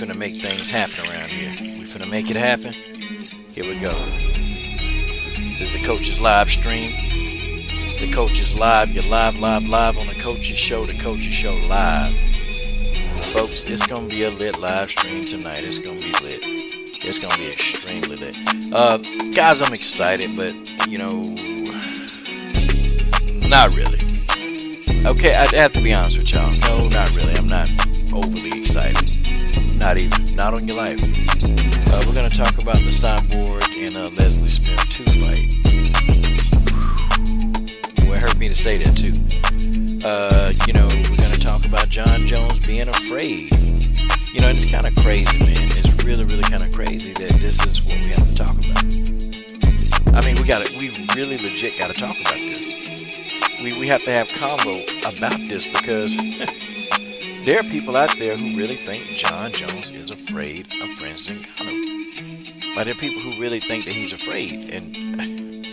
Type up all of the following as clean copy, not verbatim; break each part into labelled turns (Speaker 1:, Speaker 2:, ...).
Speaker 1: finna make things happen around here. We finna make it happen. Here we go. This is the Coach's live stream. The Coach's live. You're live on the Coach's show. The Coach's show live. Folks, it's gonna be a lit live stream tonight. It's gonna be lit. It's gonna be extremely lit. Guys, I'm excited, but not really. Okay, I have to be honest with y'all. No, not really. I'm not overly excited. Not even. Not on your life. We're going to talk about the Cyborg and Leslie Smith 2 fight. Well, it hurt me to say that too. We're going to talk about Jon Jones being afraid. And it's kind of crazy, man. It's really, really kind of crazy that this is what we have to talk about. I mean, we really legit got to talk about this. We have to have convo about this because there are people out there who really think Jon Jones is afraid of Francis Ngannou. But there are people who really think that he's afraid. And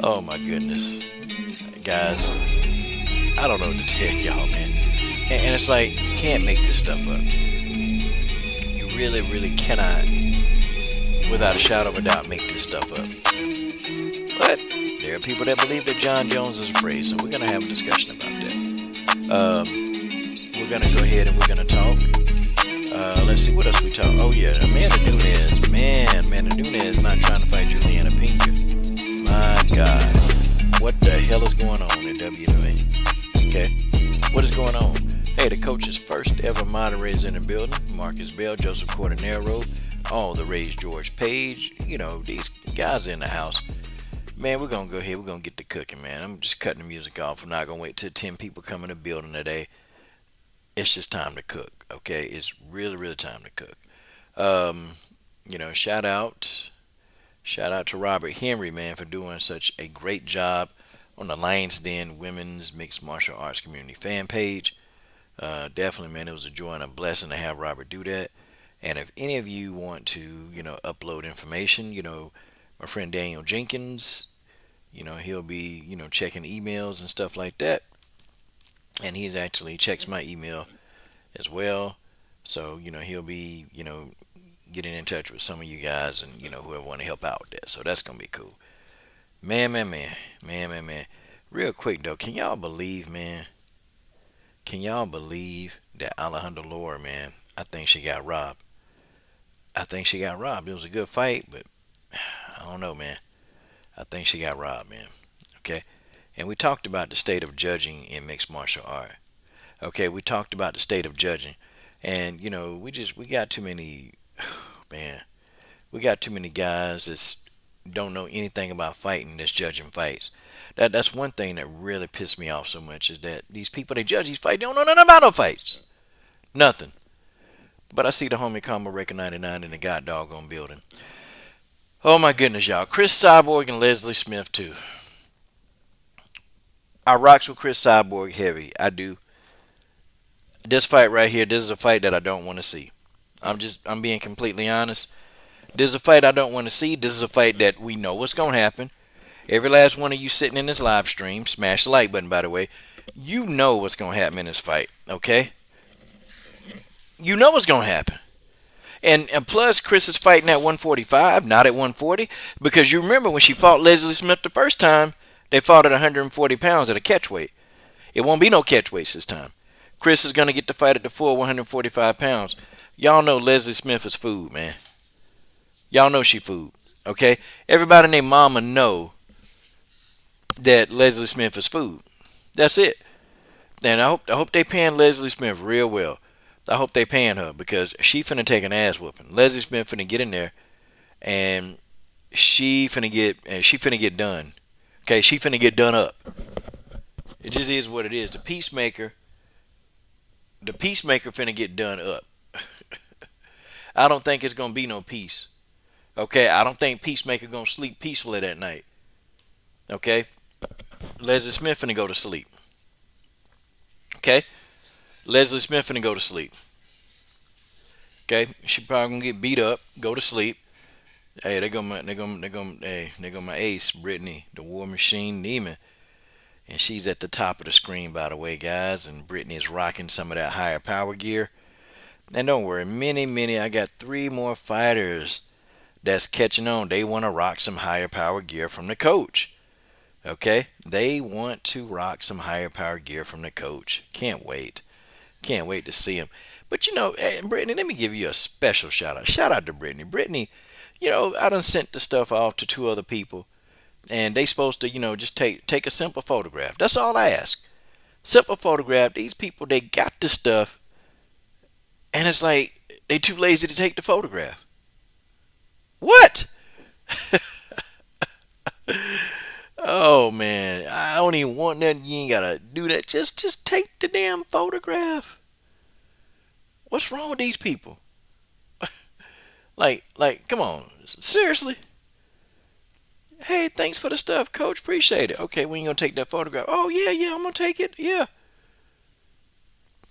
Speaker 1: oh my goodness. Guys, I don't know what to tell y'all, man. And it's like, you can't make this stuff up. You really, really cannot, without a shadow of a doubt, make this stuff up. But there are people that believe that Jon Jones is afraid, so we're going to have a discussion about that. We're going to go ahead and we're going to talk. Let's see what else we talk. Oh, yeah, Amanda Nunes. Amanda Nunes not trying to fight Julianna Pinka. My God. What the hell is going on in WWE? Okay. What is going on? Hey, the Coach's first ever moderators in the building. Marcus Bell, Joseph Cordenaro, all the Rage George Page. These guys in the house. Man, we're going to go ahead. We're going to get to cooking, man. I'm just cutting the music off. I'm not going to wait till 10 people come in the building today. It's just time to cook, okay? It's really, really time to cook. Shout out to Robert Henry, man, for doing such a great job on the Lions Den Women's Mixed Martial Arts Community fan page. Definitely, man, it was a joy and a blessing to have Robert do that. And if any of you want to, upload information, my friend Daniel Jenkins, he'll be, checking emails and stuff like that. And he's actually checks my email as well. So, he'll be, getting in touch with some of you guys and, whoever want to help out with that. So that's going to be cool. Man. Real quick, though, can y'all believe, man? Can y'all believe that Alejandra Lara, man, I think she got robbed. It was a good fight, but I don't know, man. I think she got robbed, man. Okay? And we talked about the state of judging in mixed martial art. Okay, we talked about the state of judging. And, we got too many, man. We got too many guys that don't know anything about fighting that's judging fights. That's one thing that really pissed me off so much is that these people, they judge these fights, they don't know nothing about no fights. Nothing. But I see the homie Combo Record 99 in the god doggone building. Oh my goodness, y'all. Cris Cyborg and Leslie Smith too. I rocks with Cris Cyborg heavy. I do. This fight right here, this is a fight that I don't want to see. I'm being completely honest. This is a fight I don't want to see. This is a fight that we know what's going to happen. Every last one of you sitting in this live stream, smash the like button, by the way. You know what's going to happen in this fight, okay? You know what's going to happen. And plus, Cris is fighting at 145, not at 140. Because you remember when she fought Leslie Smith the first time, they fought at 140 pounds at a catchweight. It won't be no catchweights this time. Cris is going to get the fight at the full 145 pounds. Y'all know Leslie Smith is food, man. Y'all know she food, okay? Everybody and their mama know that Leslie Smith is food. That's it. And I hope they paying Leslie Smith real well. I hope they paying her because she finna take an ass whooping. Leslie Smith finna get in there and she finna get done. Okay, she finna get done up. It just is what it is. The peacemaker finna get done up. I don't think it's gonna be no peace. Okay, I don't think Peacemaker gonna sleep peacefully that night. Okay, Leslie Smith finna go to sleep. Okay, Leslie Smith finna go to sleep. Okay, she probably gonna get beat up, go to sleep. Hey, they go my ace, Brittany, the War Machine Neiman. And she's at the top of the screen, by the way, guys. And Brittany is rocking some of that higher power gear. And don't worry, many, I got three more fighters that's catching on. They want to rock some higher power gear from the coach. Okay? They want to rock some higher power gear from the coach. Can't wait. Can't wait to see him. But Brittany, let me give you a special shout out. Shout out to Brittany. Brittany, I done sent the stuff off to two other people, and they supposed to, just take a simple photograph. That's all I ask. Simple photograph. These people, they got the stuff, and it's like they too lazy to take the photograph. What? Oh man, I don't even want that. You ain't gotta do that. Just take the damn photograph. What's wrong with these people? Come on, seriously. Hey, thanks for the stuff, Coach. Appreciate it. Okay, when you gonna take that photograph? Oh yeah, I'm gonna take it. Yeah.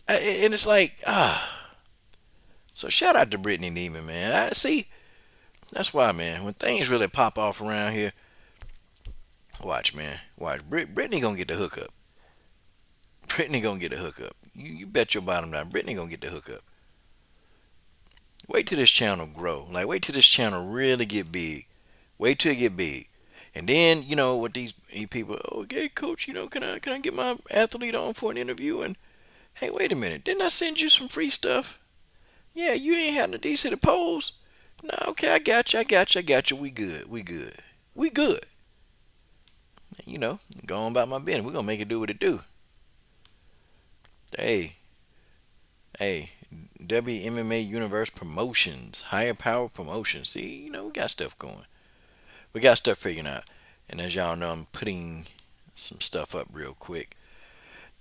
Speaker 1: And it's like So shout out to Brittany Neiman, man. I see. That's why, man. When things really pop off around here, watch, man. Watch. Brittany gonna get the hookup. Brittany gonna get the hookup. You bet your bottom dollar. Brittany gonna get the hookup. Wait till this channel grow. Like, wait till this channel really get big. Wait till it get big. And then, what these people, okay, coach, can I get my athlete on for an interview? And hey, wait a minute. Didn't I send you some free stuff? Yeah, you ain't had no decent to pose. No, okay, I got you. We good. We good. Go on about my business. We're gonna make it do what it do. Hey, hey, WMMA Universe Promotions, Higher Power Promotions. See, we got stuff going. We got stuff figuring out. And as y'all know, I'm putting some stuff up real quick.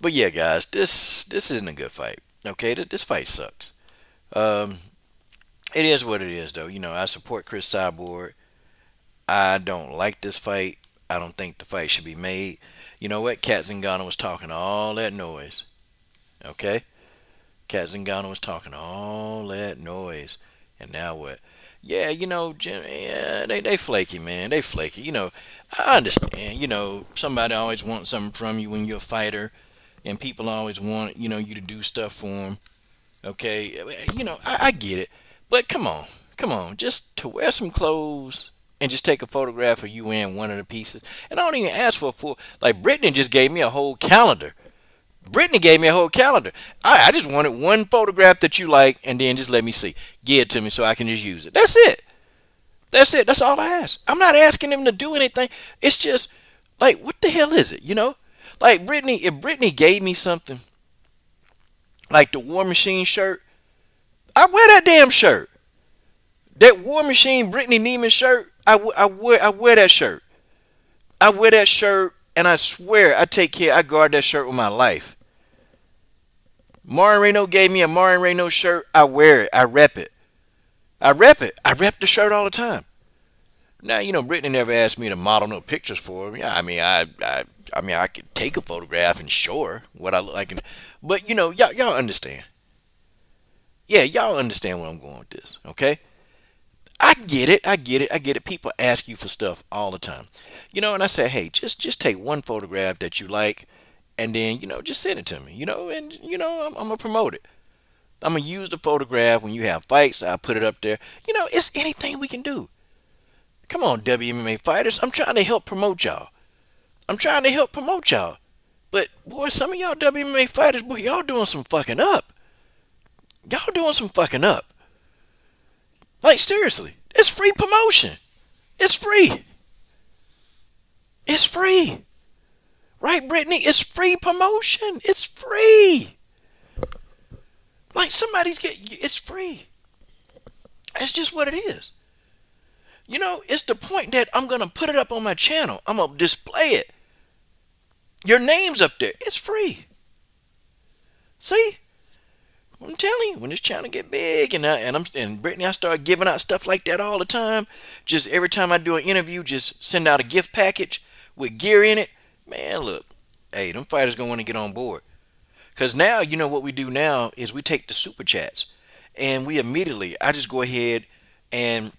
Speaker 1: But yeah, guys, this isn't a good fight. Okay, this fight sucks. Um, it is what it is, though. I support Cris Cyborg. I don't like this fight. I don't think the fight should be made. You know what? Cat Zingano was talking all that noise. Okay? Cat Zingano was talking all that noise. And now what? Yeah, yeah, they flaky, man. They flaky. I understand. Somebody always wants something from you when you're a fighter. And people always want, you to do stuff for them. Okay? I get it. But come on. Come on. Just to wear some clothes and just take a photograph of you wearing one of the pieces. And I don't even ask for a full. Like, Brittany just gave me a whole calendar. Brittany gave me a whole calendar. I just wanted one photograph that you like, and then just let me see. Give it to me so I can just use it. That's it. That's it. That's all I ask. I'm not asking them to do anything. It's just, like, what the hell is it, Like, if Brittany gave me something, like the War Machine shirt, I wear that damn shirt. That War Machine Brittany Neiman shirt, I wear that shirt. I wear that shirt, and I swear I guard that shirt with my life. Marin Reno gave me a Marin Reno shirt. I wear it. I rep it. I rep it. I rep the shirt all the time. Now, Brittany never asked me to model no pictures for her. Yeah, I could take a photograph and show her what I look like. But, y'all understand. Yeah, y'all understand where I'm going with this, okay? I get it. People ask you for stuff all the time. And I say, hey, just take one photograph that you like, and then, just send it to me, and, I'm going to promote it. I'm going to use the photograph when you have fights. I'll put it up there. It's anything we can do. Come on, WMMA fighters. I'm trying to help promote y'all. But, boy, some of y'all WMMA fighters, boy, y'all doing some fucking up. Like, seriously, it's free promotion. It's free. It's free. Right, Brittany? It's free promotion. It's free. Like, it's free. It's just what it is. It's the point that I'm going to put it up on my channel. I'm going to display it. Your name's up there. It's free. See? I'm telling you, when this channel get big and Brittany, I start giving out stuff like that all the time. Just every time I do an interview, just send out a gift package with gear in it. Man, look, hey, them fighters gonna want to get on board. Cause now, what we do now is we take the super chats and I just go ahead and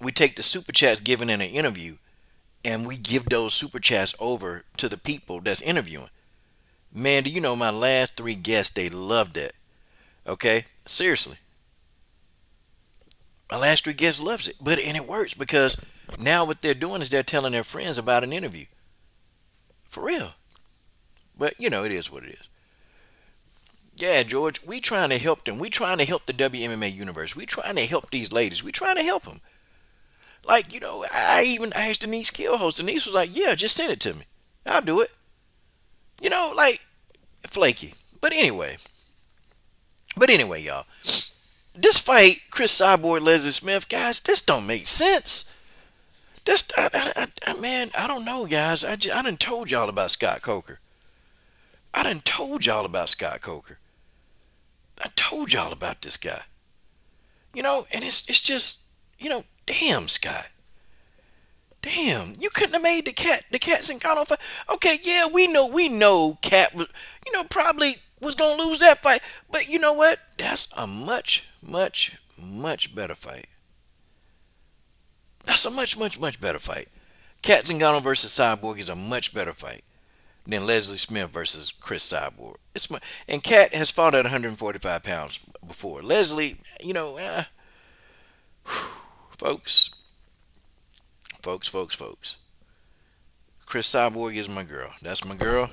Speaker 1: we take the super chats given in an interview and we give those super chats over to the people that's interviewing. Man, do you know my last three guests, they loved it. Okay, seriously. My last three guests loves it, and it works because now what they're doing is they're telling their friends about an interview. For real. But it is what it is. Yeah, George, we trying to help them. We trying to help the WMMA universe. We trying to help these ladies. We trying to help them. Like, I even asked Denise Kill host. Denise was like, yeah, just send it to me. I'll do it. Like, flaky. But anyway, y'all. This fight, Cris Cyborg, Leslie Smith, guys, this don't make sense. This, man, I don't know, guys. I done told y'all about Scott Coker. I done told y'all about Scott Coker. I told y'all about this guy. And it's just, damn, Scott. Damn, you couldn't have made the Cats and Connor fight. Okay, yeah, we know Cat was, probably was gonna lose that fight. But you know what? That's a much, much, much better fight. That's a much, much, much better fight. Cat Zingano versus Cyborg is a much better fight than Leslie Smith versus Cris Cyborg. And Cat has fought at 145 pounds before. Leslie, folks, folks. Cris Cyborg is my girl. That's my girl.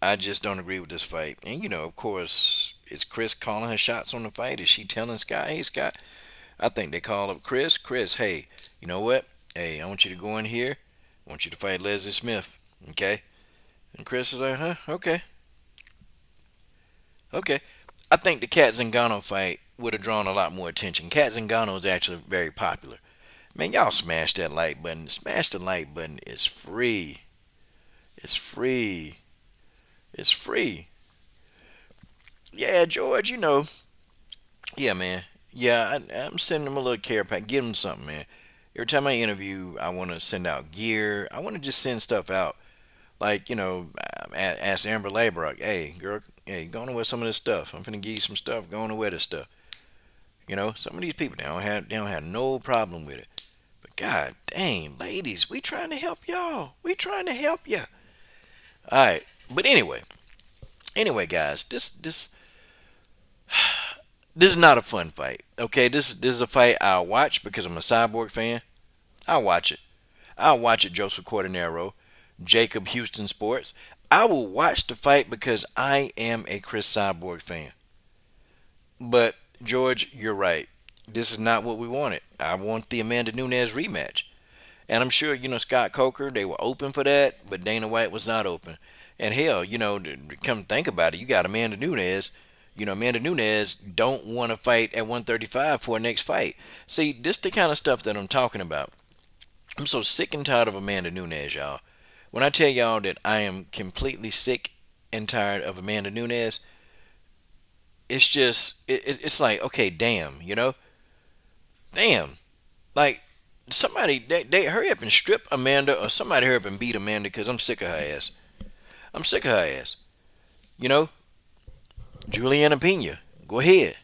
Speaker 1: I just don't agree with this fight. And of course, is Cris calling her shots on the fight? Is she telling Scott, hey Scott? I think they call up Cris. Cris, hey, you know what? Hey, I want you to go in here. I want you to fight Leslie Smith. Okay? And Cris is like, huh? Okay. Okay. I think the Cat Zingano fight would have drawn a lot more attention. Cat Zingano is actually very popular. Man, y'all smash that like button. Smash the like button. It's free. It's free. It's free. Yeah, George, Yeah, man. Yeah, I'm sending him a little care pack. Give him something, man. Every time I interview, I want to send out gear. I want to just send stuff out. Like, ask Amber Laybrock, hey, girl, hey, go on and wear some of this stuff. I'm finna give you some stuff. Go on and wear this stuff. Some of these people, they don't have no problem with it. But god dang, ladies, we trying to help y'all. We trying to help you. All right. But anyway, guys, this is not a fun fight. Okay, this is a fight I'll watch because I'm a Cyborg fan. I'll watch it. I'll watch it, Joseph Cordonero, Jacob Houston Sports. I will watch the fight because I am a Cris Cyborg fan. But George, you're right. This is not what we wanted. I want the Amanda Nunes rematch. And I'm sure, Scott Coker, they were open for that, but Dana White was not open. And hell, to come think about it, you got Amanda Nunes. Amanda Nunes don't want to fight at 135 for her next fight. See, this the kind of stuff that I'm talking about. I'm so sick and tired of Amanda Nunes, y'all. When I tell y'all that I am completely sick and tired of Amanda Nunes, it's just, it's like, okay, damn. Like, somebody, they hurry up and strip Amanda, or somebody hurry up and beat Amanda because I'm sick of her ass. I'm sick of her ass. You know, Julianna Pena, go ahead.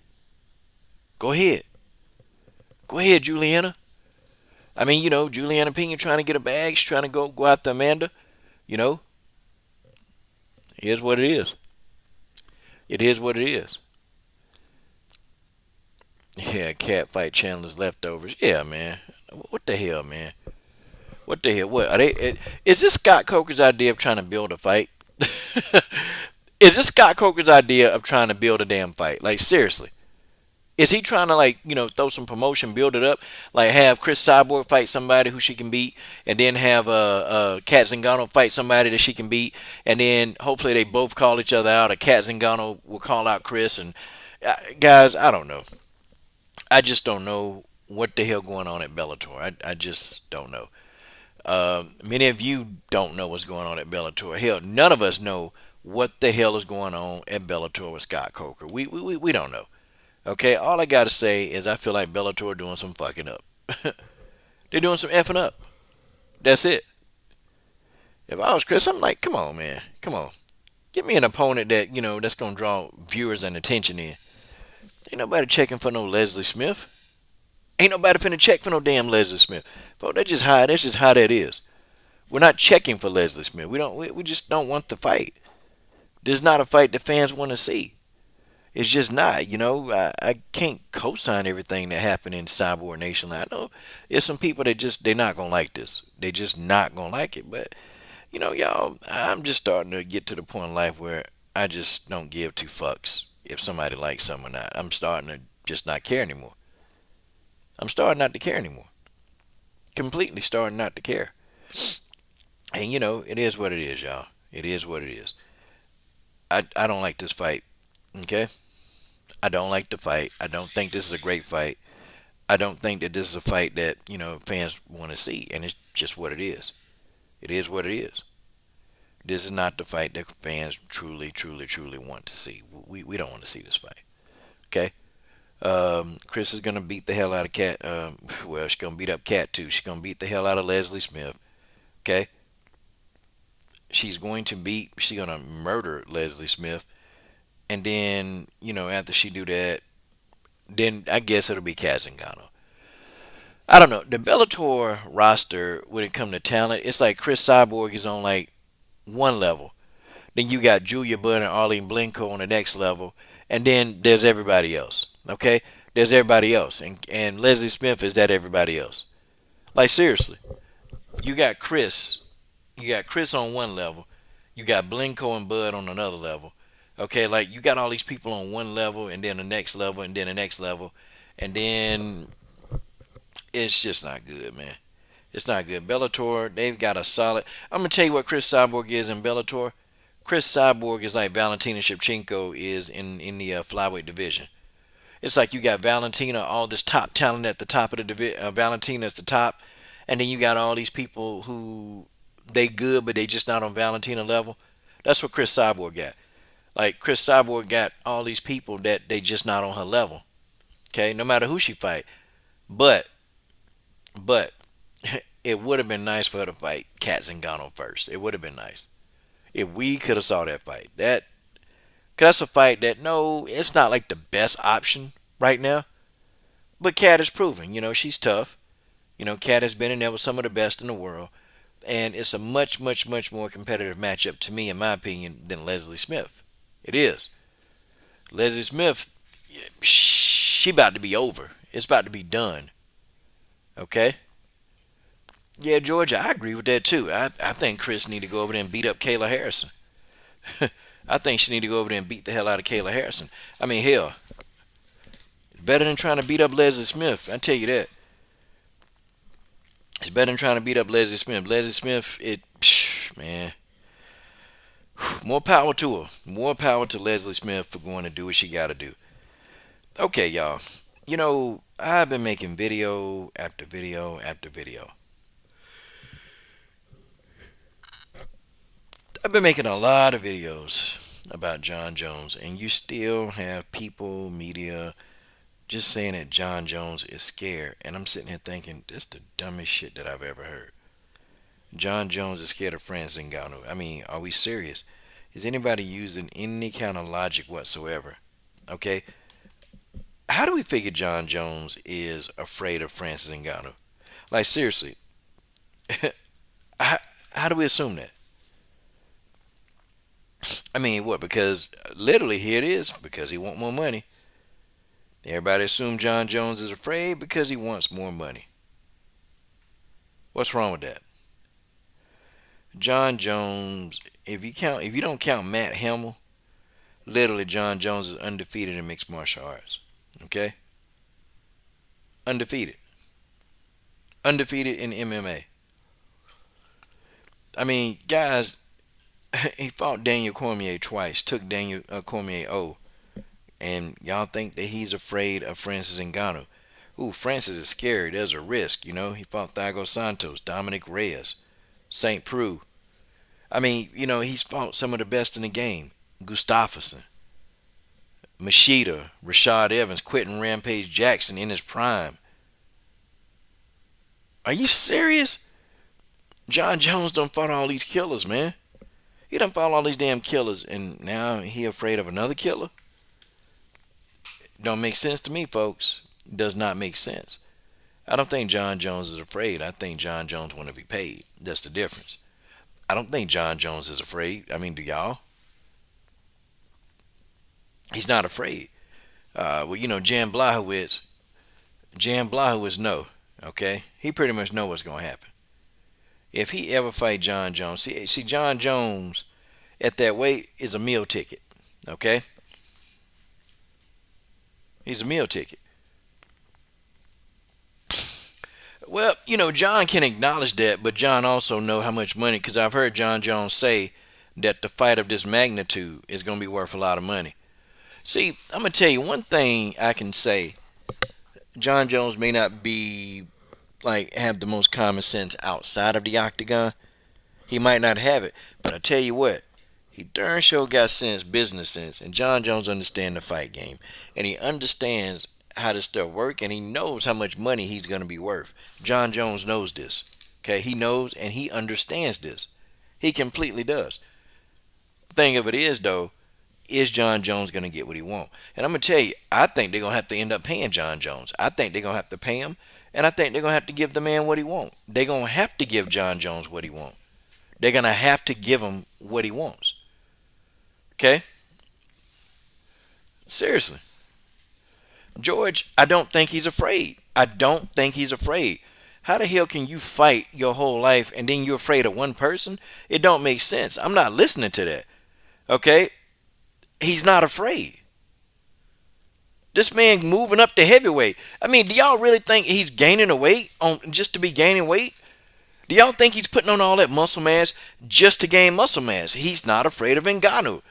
Speaker 1: Go ahead. Go ahead, Julianna. I mean, Julianna Pena trying to get a bag. She's trying to go after Amanda. You know, here's what it is. It is what it is. Yeah, cat fight Chandler's leftovers. Yeah, man. What the hell, man? What the hell? What are they? Is this Scott Coker's idea of trying to build a fight? Is this Scott Coker's idea of trying to build a damn fight? Like, seriously. Is he trying to, like, throw some promotion, build it up? Like, have Cris Cyborg fight somebody who she can beat, and then have Cat Zingano fight somebody that she can beat, and then hopefully they both call each other out, or Cat Zingano will call out Cris, and guys, I don't know. I just don't know what the hell going on at Bellator. I just don't know. Many of you don't know what's going on at Bellator. Hell, none of us know what the hell is going on at Bellator with Scott Coker. We don't know. Okay, all I gotta say is I feel like Bellator doing some fucking up. They're doing some effing up. That's it. If I was Cris, I'm like, come on, man, come on, give me an opponent that that's gonna draw viewers and attention in. Ain't nobody checking for no Leslie Smith. Ain't nobody finna check for no damn Leslie Smith. Folks, that's just how that is. We're not checking for Leslie Smith. We just don't want the fight. This is not a fight that fans want to see. It's just not. I can't co-sign everything that happened in Cyborg Nation. I know there's some people that just they're not gonna like this. They just not gonna like it. But y'all, I'm just starting to get to the point in life where I just don't give two fucks if somebody likes something or not. I'm starting to just not care anymore. I'm starting not to care anymore. Completely starting not to care. And it is what it is, y'all. It is what it is. I don't like this fight. Okay? I don't like the fight. I don't think this is a great fight. I don't think that this is a fight that, fans want to see. And it's just what it is. It is what it is. This is not the fight that fans truly, truly, truly want to see. We don't want to see this fight. Okay? Cris is going to beat the hell out of Cat. Well, she's going to beat up Cat too. She's going to beat the hell out of Leslie Smith. Okay? She's going to murder Leslie Smith. And then, after she do that, then I guess it'll be Cat Zingano. I don't know. The Bellator roster, when it come to talent, it's like Cris Cyborg is on like one level. Then you got Julia Budd and Arlene Blenko on the next level. And then there's everybody else. Okay? There's everybody else. And Leslie Smith is that everybody else. Like seriously. You got Cris. You got Cris on one level. You got Blenko and Bud on another level. Okay, like you got all these people on one level and then the next level and then the next level. And then it's just not good, man. It's not good. Bellator, they've got a solid. I'm gonna tell you what Cris Cyborg is in Bellator. Cris Cyborg is like Valentina Shevchenko is in the flyweight division. It's like you got Valentina, all this top talent at the top of the division. Valentina's the top, and then you got all these people who they good, but they just not on Valentina level. That's what Cris Cyborg got. Like Cris Cyborg got all these people that they just not on her level. Okay, no matter who she fight, but but it would have been nice for her to fight Cat Zingano first. It would have been nice if we could have saw that fight. Cause that's a fight that no, it's not like the best option right now. But Cat is proven. She's tough. Cat has been in there with some of the best in the world, and it's a much, much, much more competitive matchup to me, in my opinion, than Leslie Smith. It is. Leslie Smith, she about to be over. It's about to be done. Okay. Yeah, Georgia, I agree with that too. I think Cris need to go over there and beat up Kayla Harrison. I think she need to go over there and beat the hell out of Kayla Harrison. I mean, hell, better than trying to beat up Leslie Smith. I tell you that. It's better than trying to beat up Leslie Smith. Leslie Smith, man, more power to her. More power to Leslie Smith for going to do what she got to do. Okay, y'all. I've been making video after video after video. I've been making a lot of videos about Jon Jones, and you still have people, media, just saying that Jon Jones is scared. And I'm sitting here thinking, this is the dumbest shit that I've ever heard. Jon Jones is scared of Francis Ngannou. I mean, are we serious? Is anybody using any kind of logic whatsoever? Okay? How do we figure Jon Jones is afraid of Francis Ngannou? Like, seriously. how, how do we assume that? I mean, what? Because literally here it is. Because he want more money. Everybody assume Jon Jones is afraid because he wants more money. What's wrong with that? Jon Jones, if you don't count Matt Hamill, literally Jon Jones is undefeated in mixed martial arts. Okay? Undefeated. Undefeated in MMA. I mean, guys, he fought Daniel Cormier twice, took Daniel Cormier O. And y'all think that he's afraid of Francis Ngannou. Ooh, Francis is scary. There's a risk, He fought Thiago Santos, Dominic Reyes, St. Preux. I mean, he's fought some of the best in the game. Gustafsson, Machida, Rashad Evans, Quentin Rampage Jackson in his prime. Are you serious? Jon Jones done fought all these killers, man. He done fought all these damn killers, and now he afraid of another killer? Don't make sense to me, folks. Does not make sense. I don't think Jon Jones is afraid. I think Jon Jones want to be paid. That's the difference. I don't think Jon Jones is afraid. I mean, do y'all? He's not afraid. Well, Jan Blachowicz know. Okay, he pretty much know what's gonna happen if he ever fight Jon Jones. See, Jon Jones at that weight is a meal ticket. Okay, he's a meal ticket. Well, John can acknowledge that, but John also know how much money. Because I've heard Jon Jones say that the fight of this magnitude is gonna be worth a lot of money. See, I'm gonna tell you one thing I can say. Jon Jones may not be like have the most common sense outside of the octagon. He might not have it, but I tell you what, he darn sure got sense, business sense, and Jon Jones understands the fight game, and he understands how this stuff work, and he knows how much money he's gonna be worth. Jon Jones knows this. Okay, he knows and he understands this. He completely does. Thing of it is though, is Jon Jones gonna get what he wants? And I'm gonna tell you, I think they're gonna have to end up paying Jon Jones. I think they're gonna have to pay him, and I think they're gonna have to give the man what he wants. They're gonna have to give Jon Jones what he wants. They're gonna have to give him what he wants. Okay? Seriously. George, I don't think he's afraid. I don't think he's afraid. How the hell can you fight your whole life and then you're afraid of one person? It don't make sense. I'm not listening to that. Okay? He's not afraid. This man moving up to heavyweight. I mean, do y'all really think he's gaining a weight on just to be gaining weight? Do y'all think he's putting on all that muscle mass just to gain muscle mass? He's not afraid of Ngannou.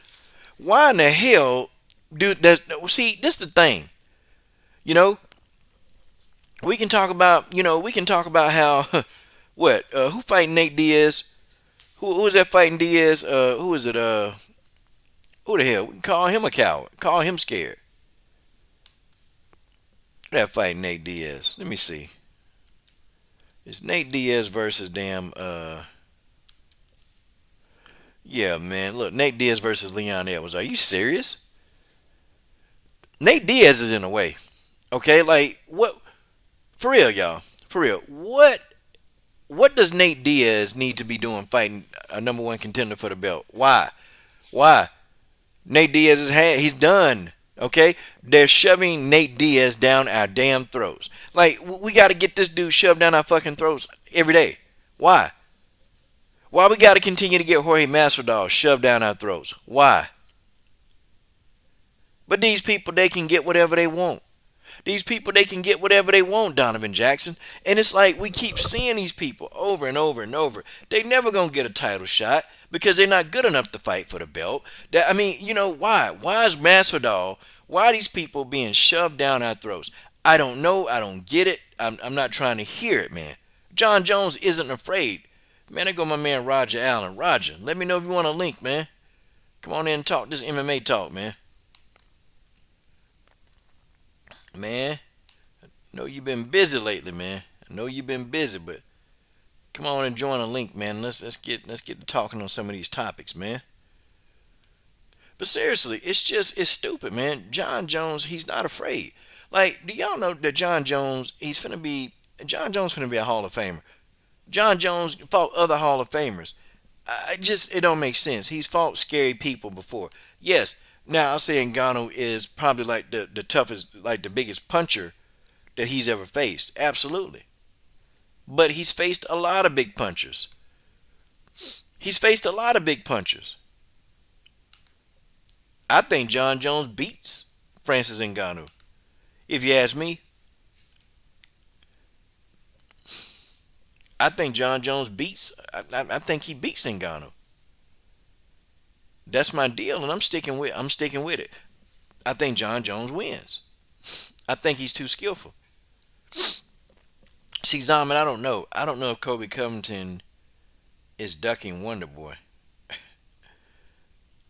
Speaker 1: Why in the hell do that? See, this is the thing. You know, we can talk about how what who fighting Nate Diaz? Who is that fighting Diaz? Who is it? Who the hell? We can call him a coward. Call him scared. That fighting Nate Diaz. Let me see. It's Nate Diaz versus damn yeah, man. Look, Nate Diaz versus Leon Edwards. Are you serious? Nate Diaz is in the way. Okay, like what? For real, y'all. For real. What does Nate Diaz need to be doing fighting a number one contender for the belt? Why? Why? Nate Diaz he's done. Okay, they're shoving Nate Diaz down our damn throats. Like we got to get this dude shoved down our fucking throats every day. Why? Why we got to continue to get Jorge Masvidal shoved down our throats? Why? But these people, they can get whatever they want. These people, they can get whatever they want, Donovan Jackson. And it's like we keep seeing these people over and over and over. They never going to get a title shot because they're not good enough to fight for the belt. I mean, why? Why is Masvidal, why are these people being shoved down our throats? I don't know. I don't get it. I'm not trying to hear it, man. Jon Jones isn't afraid. Man, there go my man Roger Allen. Roger, let me know if you want a link, man. Come on in and talk this MMA talk, man. Man, I know you've been busy lately, man. I know you've been busy, but come on and join a link, man. Let's get to talking on some of these topics, man. But seriously, it's stupid, man. Jon Jones, he's not afraid. Like, do y'all know that Jon Jones finna be a Hall of Famer. Jon Jones fought other Hall of Famers. It don't make sense. He's fought scary people before. Yes, now I'll say Ngannou is probably like the toughest, like the biggest puncher that he's ever faced. Absolutely. But he's faced a lot of big punchers. He's faced a lot of big punchers. I think Jon Jones beats Francis Ngannou. If you ask me, I think Jon Jones beats. I think he beats Ngannou. That's my deal, and I'm sticking with it. I think Jon Jones wins. I think he's too skillful. See, Zaman, I don't know. I don't know if Colby Covington is ducking Wonder Boy.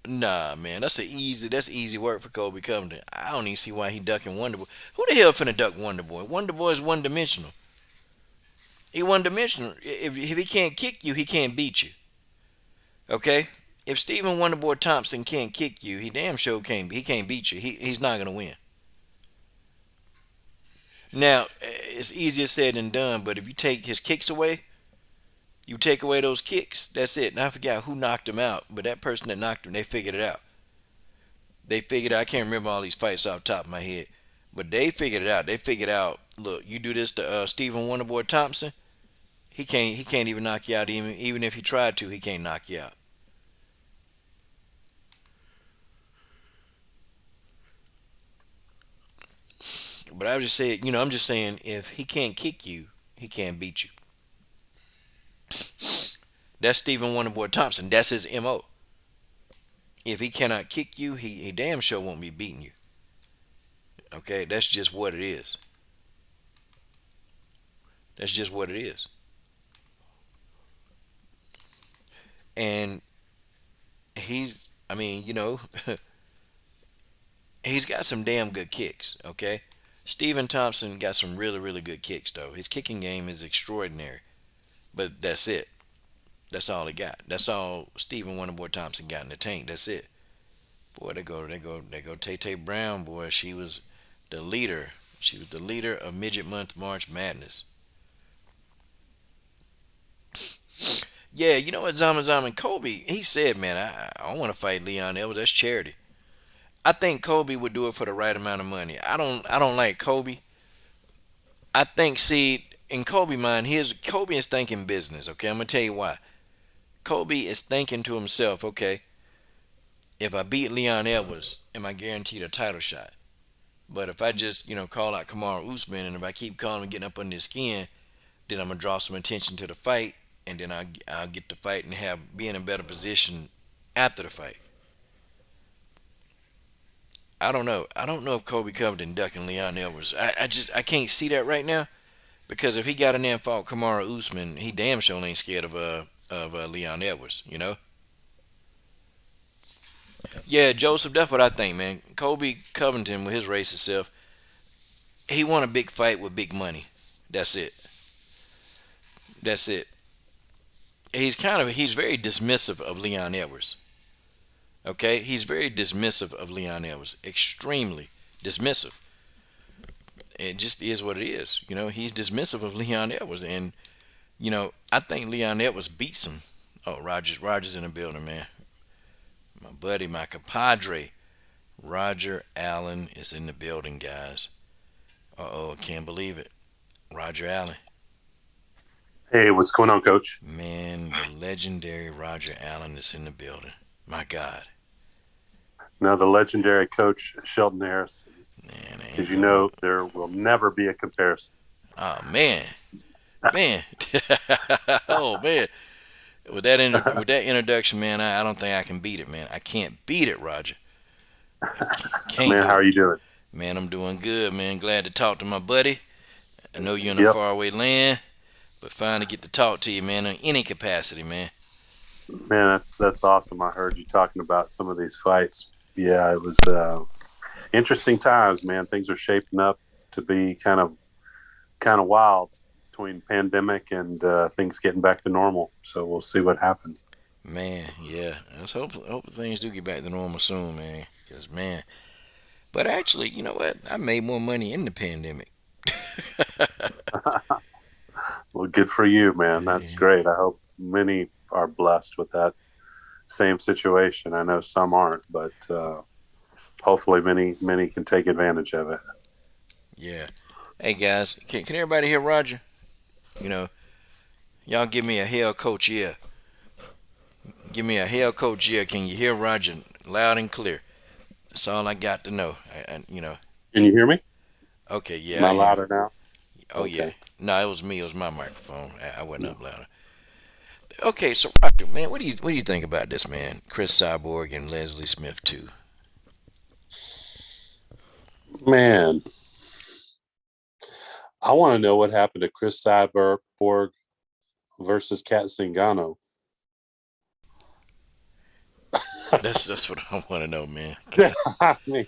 Speaker 1: Nah, man, that's easy work for Colby Covington. I don't even see why he ducking Wonder Boy. Who the hell finna duck Wonder Boy? Wonder Boy is one dimensional. He one dimensional. If he can't kick you, he can't beat you. Okay? If Stephen Wonderboy Thompson can't kick you, he damn sure can't. He can't beat you. He's not gonna win. Now, it's easier said than done, but if you take his kicks away, you take away those kicks, that's it. And I forgot who knocked him out, but that person that knocked him, they figured it out. They figured out, I can't remember all these fights off the top of my head, but they figured it out. They figured out, look, you do this to Stephen Wonderboy Thompson, he can't even knock you out. Even if he tried to, he can't knock you out. But I would just say, I'm just saying, if he can't kick you, he can't beat you. That's Stephen Wonderboy Thompson. That's his MO. If he cannot kick you, he damn sure won't be beating you. Okay, that's just what it is. That's just what it is. And I mean, he's got some damn good kicks. Okay, Stephen Thompson got some really, really good kicks though. His kicking game is extraordinary. But that's it. That's all he got. That's all Stephen Wonderboy Thompson got in the tank. That's it. Boy, they go. Tay Tay Brown, boy, she was the leader. She was the leader of Midget Month March Madness. Yeah, you know what, Zaman Kobe, he said, man, I don't want to fight Leon Edwards. That's charity. I think Kobe would do it for the right amount of money. I don't like Kobe. I think, see, in Kobe mind, Kobe is thinking business. Okay, I'm gonna tell you why. Kobe is thinking to himself, okay, if I beat Leon Edwards, am I guaranteed a title shot? But if I just, call out Kamaru Usman, and if I keep calling and getting up under his skin, then I'm gonna draw some attention to the fight, and then I'll get the fight and be in a better position after the fight. I don't know. I don't know if Kobe Covington ducking Leon Edwards. I can't see that right now because if he got in there and fought Kamaru Usman, he damn sure ain't scared of Leon Edwards. Yeah, Joseph. That's what I think, man. Kobe Covington with his racist self, he won a big fight with big money. That's it. That's it. He's very dismissive of Leon Edwards. Okay, he's very dismissive of Leon Edwards. Extremely dismissive. It just is what it is. He's dismissive of Leon Edwards, and I think Leon Edwards beats him. Oh, Rogers in the building, man. My buddy, my compadre, Roger Allen is in the building, guys. Uh-oh, I can't believe it. Roger Allen.
Speaker 2: Hey, what's going on, Coach?
Speaker 1: Man, the legendary Roger Allen is in the building. My God.
Speaker 2: Now, the legendary Coach Shelton Harrison.
Speaker 1: Man,
Speaker 2: Because there will never be a comparison.
Speaker 1: Oh, man. Man. Oh, man. With that introduction, man, I don't think I can beat it, man. I can't beat it, Roger. Can't
Speaker 2: Man,
Speaker 1: do
Speaker 2: how are
Speaker 1: it.
Speaker 2: you doing?
Speaker 1: Man, I'm doing good, man. Glad to talk to my buddy. I know you're in a
Speaker 2: Yep.
Speaker 1: faraway land, but finally get to talk to you, man, in any capacity, man.
Speaker 2: Man, that's awesome. I heard you talking about some of these fights. Yeah, it was interesting times, man. Things are shaping up to be kind of wild between pandemic and things getting back to normal. So we'll see what happens.
Speaker 1: Man, yeah. Let's hope things do get back to normal soon, man. Because, man. But actually, you know what? I made more money in the pandemic.
Speaker 2: Well, good for you, man. That's
Speaker 1: Yeah.
Speaker 2: great. I hope many are blessed with that same situation. I know some aren't, but hopefully many can take advantage of it.
Speaker 1: Yeah. Hey, guys. Can everybody hear Roger? You know, y'all give me a hell coach, yeah. Give me a hell coach, yeah. Can you hear Roger loud and clear? That's all I got to know.
Speaker 2: Can you hear me?
Speaker 1: Okay,
Speaker 2: Am
Speaker 1: yeah,
Speaker 2: I
Speaker 1: I hear.
Speaker 2: louder now?
Speaker 1: Oh, yeah.
Speaker 2: Okay.
Speaker 1: No, it was me. It was my microphone. I wasn't up louder. Okay, so Roger, man, what do you think about this, man? Cris Cyborg and Leslie Smith too.
Speaker 2: Man, I want to know what happened to Chris Cyborg versus Kat Zingano.
Speaker 1: That's what I want to know, man.
Speaker 2: I mean,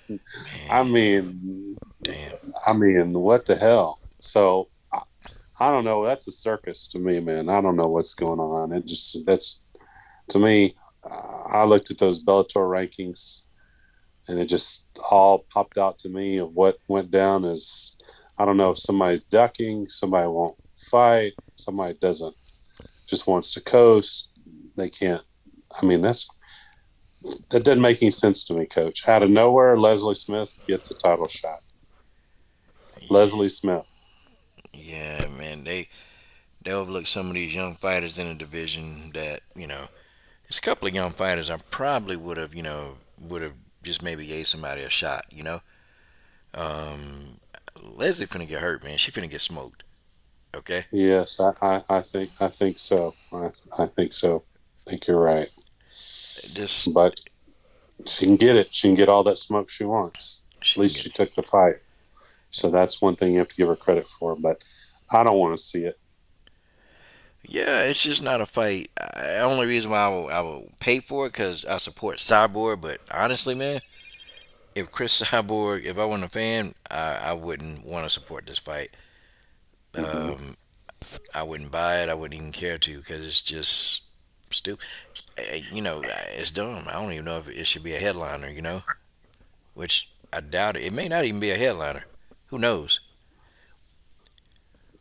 Speaker 2: I
Speaker 1: Man,
Speaker 2: mean,
Speaker 1: damn.
Speaker 2: what the hell? So I don't know. That's a circus to me, man. I don't know what's going on. That's to me. I looked at those Bellator rankings, and it just all popped out to me of what went down. Is I don't know if somebody's ducking, somebody won't fight, somebody, doesn't just wants to coast. They can't. I mean, that's That didn't make any sense to me, Coach. Out of nowhere, Leslie Smith gets a title shot. Leslie Smith.
Speaker 1: Yeah, man, they overlook some of these young fighters in the division that there's a couple of young fighters I probably would have just maybe gave somebody a shot. Um, Leslie finna get hurt, man. She finna get smoked. Okay,
Speaker 2: Yes, I think so. I think so. I think you're right.
Speaker 1: just
Speaker 2: But she can get it. She can get all that smoke she wants. At
Speaker 1: she can
Speaker 2: least
Speaker 1: get.
Speaker 2: she took the fight. So that's one thing you have to give her credit for. But I don't want to see it.
Speaker 1: Yeah, it's just not a fight. The only reason why I will pay for it because I support Cyborg. But honestly, man, if Cris Cyborg, if I wasn't a fan, I wouldn't want to support this fight.
Speaker 2: Hmm.
Speaker 1: Um, I wouldn't buy it. I wouldn't even care to because it's just stupid. It's dumb. I don't even know if it should be a headliner. Which I doubt it. It may not even be a headliner. Who knows?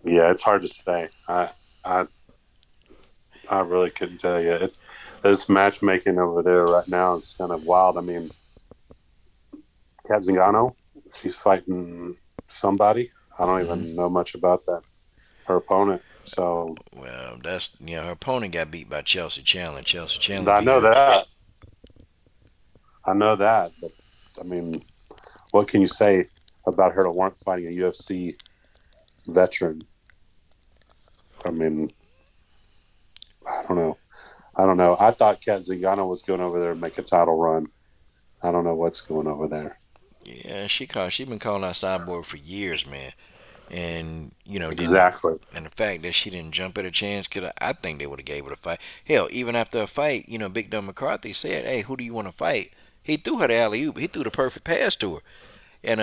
Speaker 2: Yeah, it's hard to say. I I really couldn't tell you. It's this matchmaking over there right now is kind of wild. I mean, Kat Zingano, she's fighting somebody. I don't
Speaker 1: Hmm.
Speaker 2: even know much about that. Her opponent. So
Speaker 1: Well, that's her opponent got beat by Chelsea Chandler. Chelsea Chandler
Speaker 2: I
Speaker 1: beat
Speaker 2: know
Speaker 1: her.
Speaker 2: that. I know that. But I mean, what can you say about her that weren't fighting a UFC veteran? I mean, I don't know. I don't know. I thought Kat Zingano was going over there and make a title run. I don't know what's going over there.
Speaker 1: Yeah, she been calling out Cyborg for years, man. And didn't
Speaker 2: Exactly.
Speaker 1: and the fact that she didn't jump at a chance, cause I think they would have gave her a fight. Hell, even after a fight, Big Dumb McCarthy said, "Hey, who do you want to fight?" He threw her the alley oop. He threw the perfect pass to her. And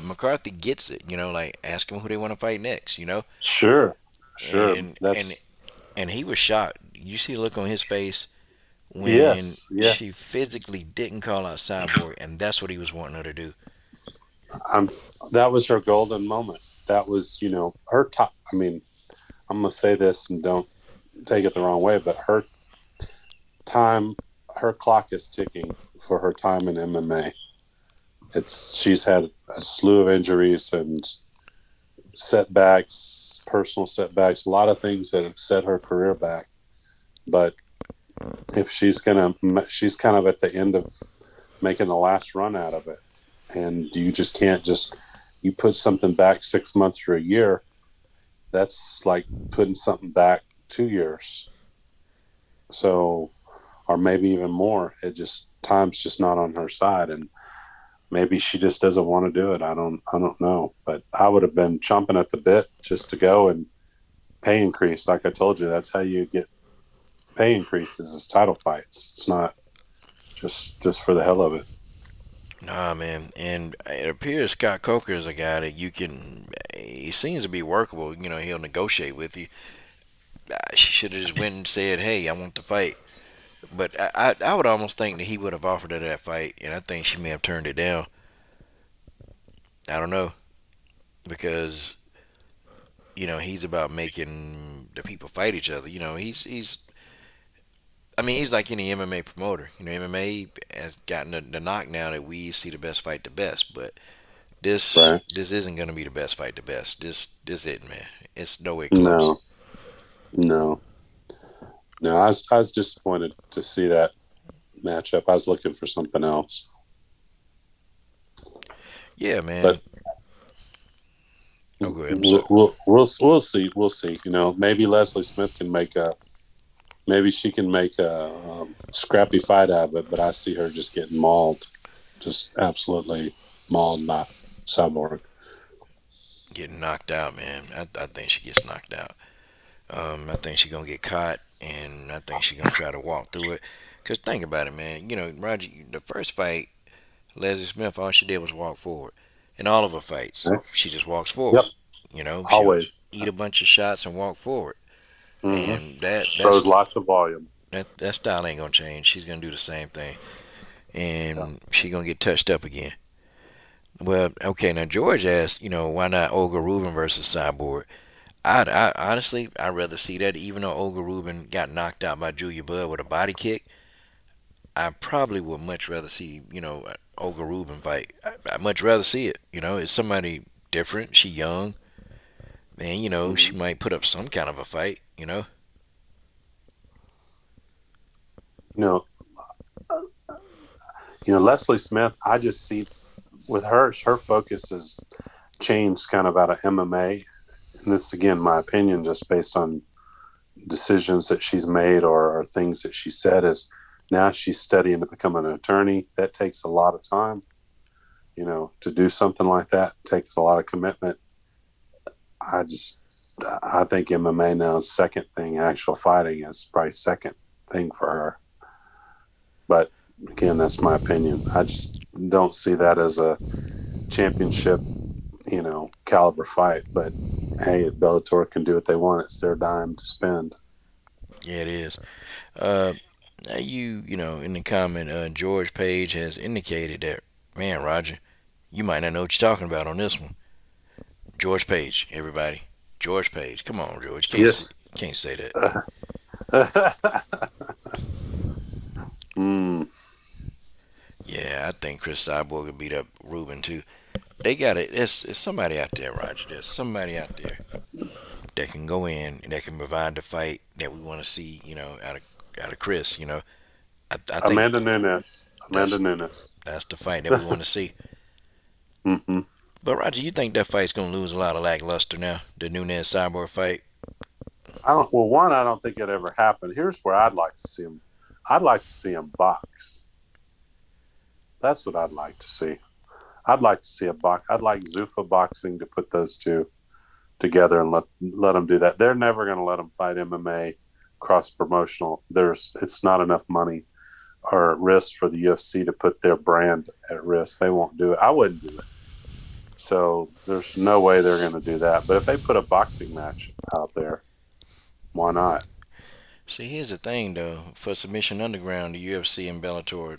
Speaker 1: McCarthy gets it. Like ask him who they want to fight next.
Speaker 2: Sure. Sure.
Speaker 1: And and
Speaker 2: That's
Speaker 1: and he was shocked. You see the look on his face when
Speaker 2: yes. Yeah.
Speaker 1: she physically didn't call out Cyborg, and that's what he was wanting her to do.
Speaker 2: I'm that was her golden moment. That was, her top. I mean, I'm gonna say this and don't take it the wrong way, but time, her clock is ticking for her time in MMA. She's had a slew of injuries and setbacks, personal setbacks, a lot of things that have set her career back. But if she's kind of at the end of making the last run out of it, and you just can't just you put something back 6 months or a year. That's like putting something back 2 years. So, or maybe even more. It just time's just not on her side, and maybe she just doesn't want to do it. I don't know, but I would have been chomping at the bit just to go and pay increase. Like I told you, that's how you get pay increases is title fights. It's not just for the hell of it.
Speaker 1: Nah, man. And it appears Scott Coker is a guy that you can. He seems to be workable. He'll negotiate with you. She should have just went and said, "Hey, I want to fight." But I would almost think that he would have offered her that fight, and I think she may have turned it down. I don't know because he's about making the people fight each other. He's. I mean, he's like any MMA promoter. MMA has gotten the knock now that we see the best fight the best, but this
Speaker 2: Right?
Speaker 1: this isn't gonna be the best fight the best. This it, man. It's nowhere close.
Speaker 2: No, no, no. I was disappointed to see that matchup. I was looking for something else,
Speaker 1: Yeah, man.
Speaker 2: but
Speaker 1: Oh, go ahead. I'm sorry.
Speaker 2: we'll see. We'll see. Maybe Leslie Smith can maybe she can make a scrappy fight out of it. But I see her just getting mauled, just absolutely mauled by Cyborg.
Speaker 1: Getting knocked out, man. I think she gets knocked out. I think she's gonna get caught, and I think she's gonna try to walk through it. Cause think about it, man. Roger, the first fight, Leslie Smith, all she did was walk forward. In all of her fights,
Speaker 2: Okay?
Speaker 1: she just walks
Speaker 2: Yep,
Speaker 1: forward. She'll
Speaker 2: always.
Speaker 1: eat a bunch of shots and walk forward.
Speaker 2: Hmm.
Speaker 1: And that
Speaker 2: Throws
Speaker 1: that's
Speaker 2: lots of volume.
Speaker 1: that style ain't gonna change. She's gonna do the same thing,
Speaker 2: Yeah.
Speaker 1: and she gonna get touched up again. Well, okay. Now George asked, why not Olga Rubin versus Cyborg? I honestly, I'd rather see that. Even though Olga Rubin got knocked out by Julia Budd with a body kick, I probably would much rather see, Olga Rubin fight. I'd much rather see it. It's somebody different. She young, man. She
Speaker 2: Mhm.
Speaker 1: might put up some kind of a fight.
Speaker 2: You know, Leslie Smith. I just see with her focus has changed kind of out of MMA. And this again, my opinion, just based on decisions that she's made or things that she said, is now she's studying to become an attorney. That takes a lot of time. To do something like that takes a lot of commitment. I just I think MMA now is second thing. Actual fighting is probably second thing for her. But again, that's my opinion. I just don't see that as a championship, caliber fight. But hey, Bellator can do what they want. It's their dime to spend.
Speaker 1: Yeah, it is. Uh, in the comment, George Page has indicated that, man, Roger, you might not know what you're talking about on this one. George Page, everybody. George Page. Come on, George.
Speaker 2: Yes.
Speaker 1: Can't say that.
Speaker 2: mm,
Speaker 1: Yeah, I think Cris Cyborg will beat up Ruben too. They got it. It's somebody out there, Roger. There's somebody out there that can go in and that can provide the fight that we want to see. Out of Cris. I think
Speaker 2: Amanda Nunes. Amanda
Speaker 1: that's
Speaker 2: Nunes.
Speaker 1: that's the fight that we want to see.
Speaker 2: hmm
Speaker 1: But Roger, you think that fight's gonna lose a lot of lackluster now? The Nunes Cyborg fight.
Speaker 2: I don't. Well, one, I don't think it ever happened. Here's where I'd like to see him. I'd like to see him box. That's what I'd like to see. I'd like to see a box. I'd like Zuffa boxing to put those two together and let them do that. They're never going to let them fight MMA cross promotional. It's not enough money or risk for the UFC to put their brand at risk. They won't do it. I wouldn't do it. So there's no way they're going to do that. But if they put a boxing match out there, why not?
Speaker 1: See, here's the thing though. For Submission Underground, the UFC and Bellator,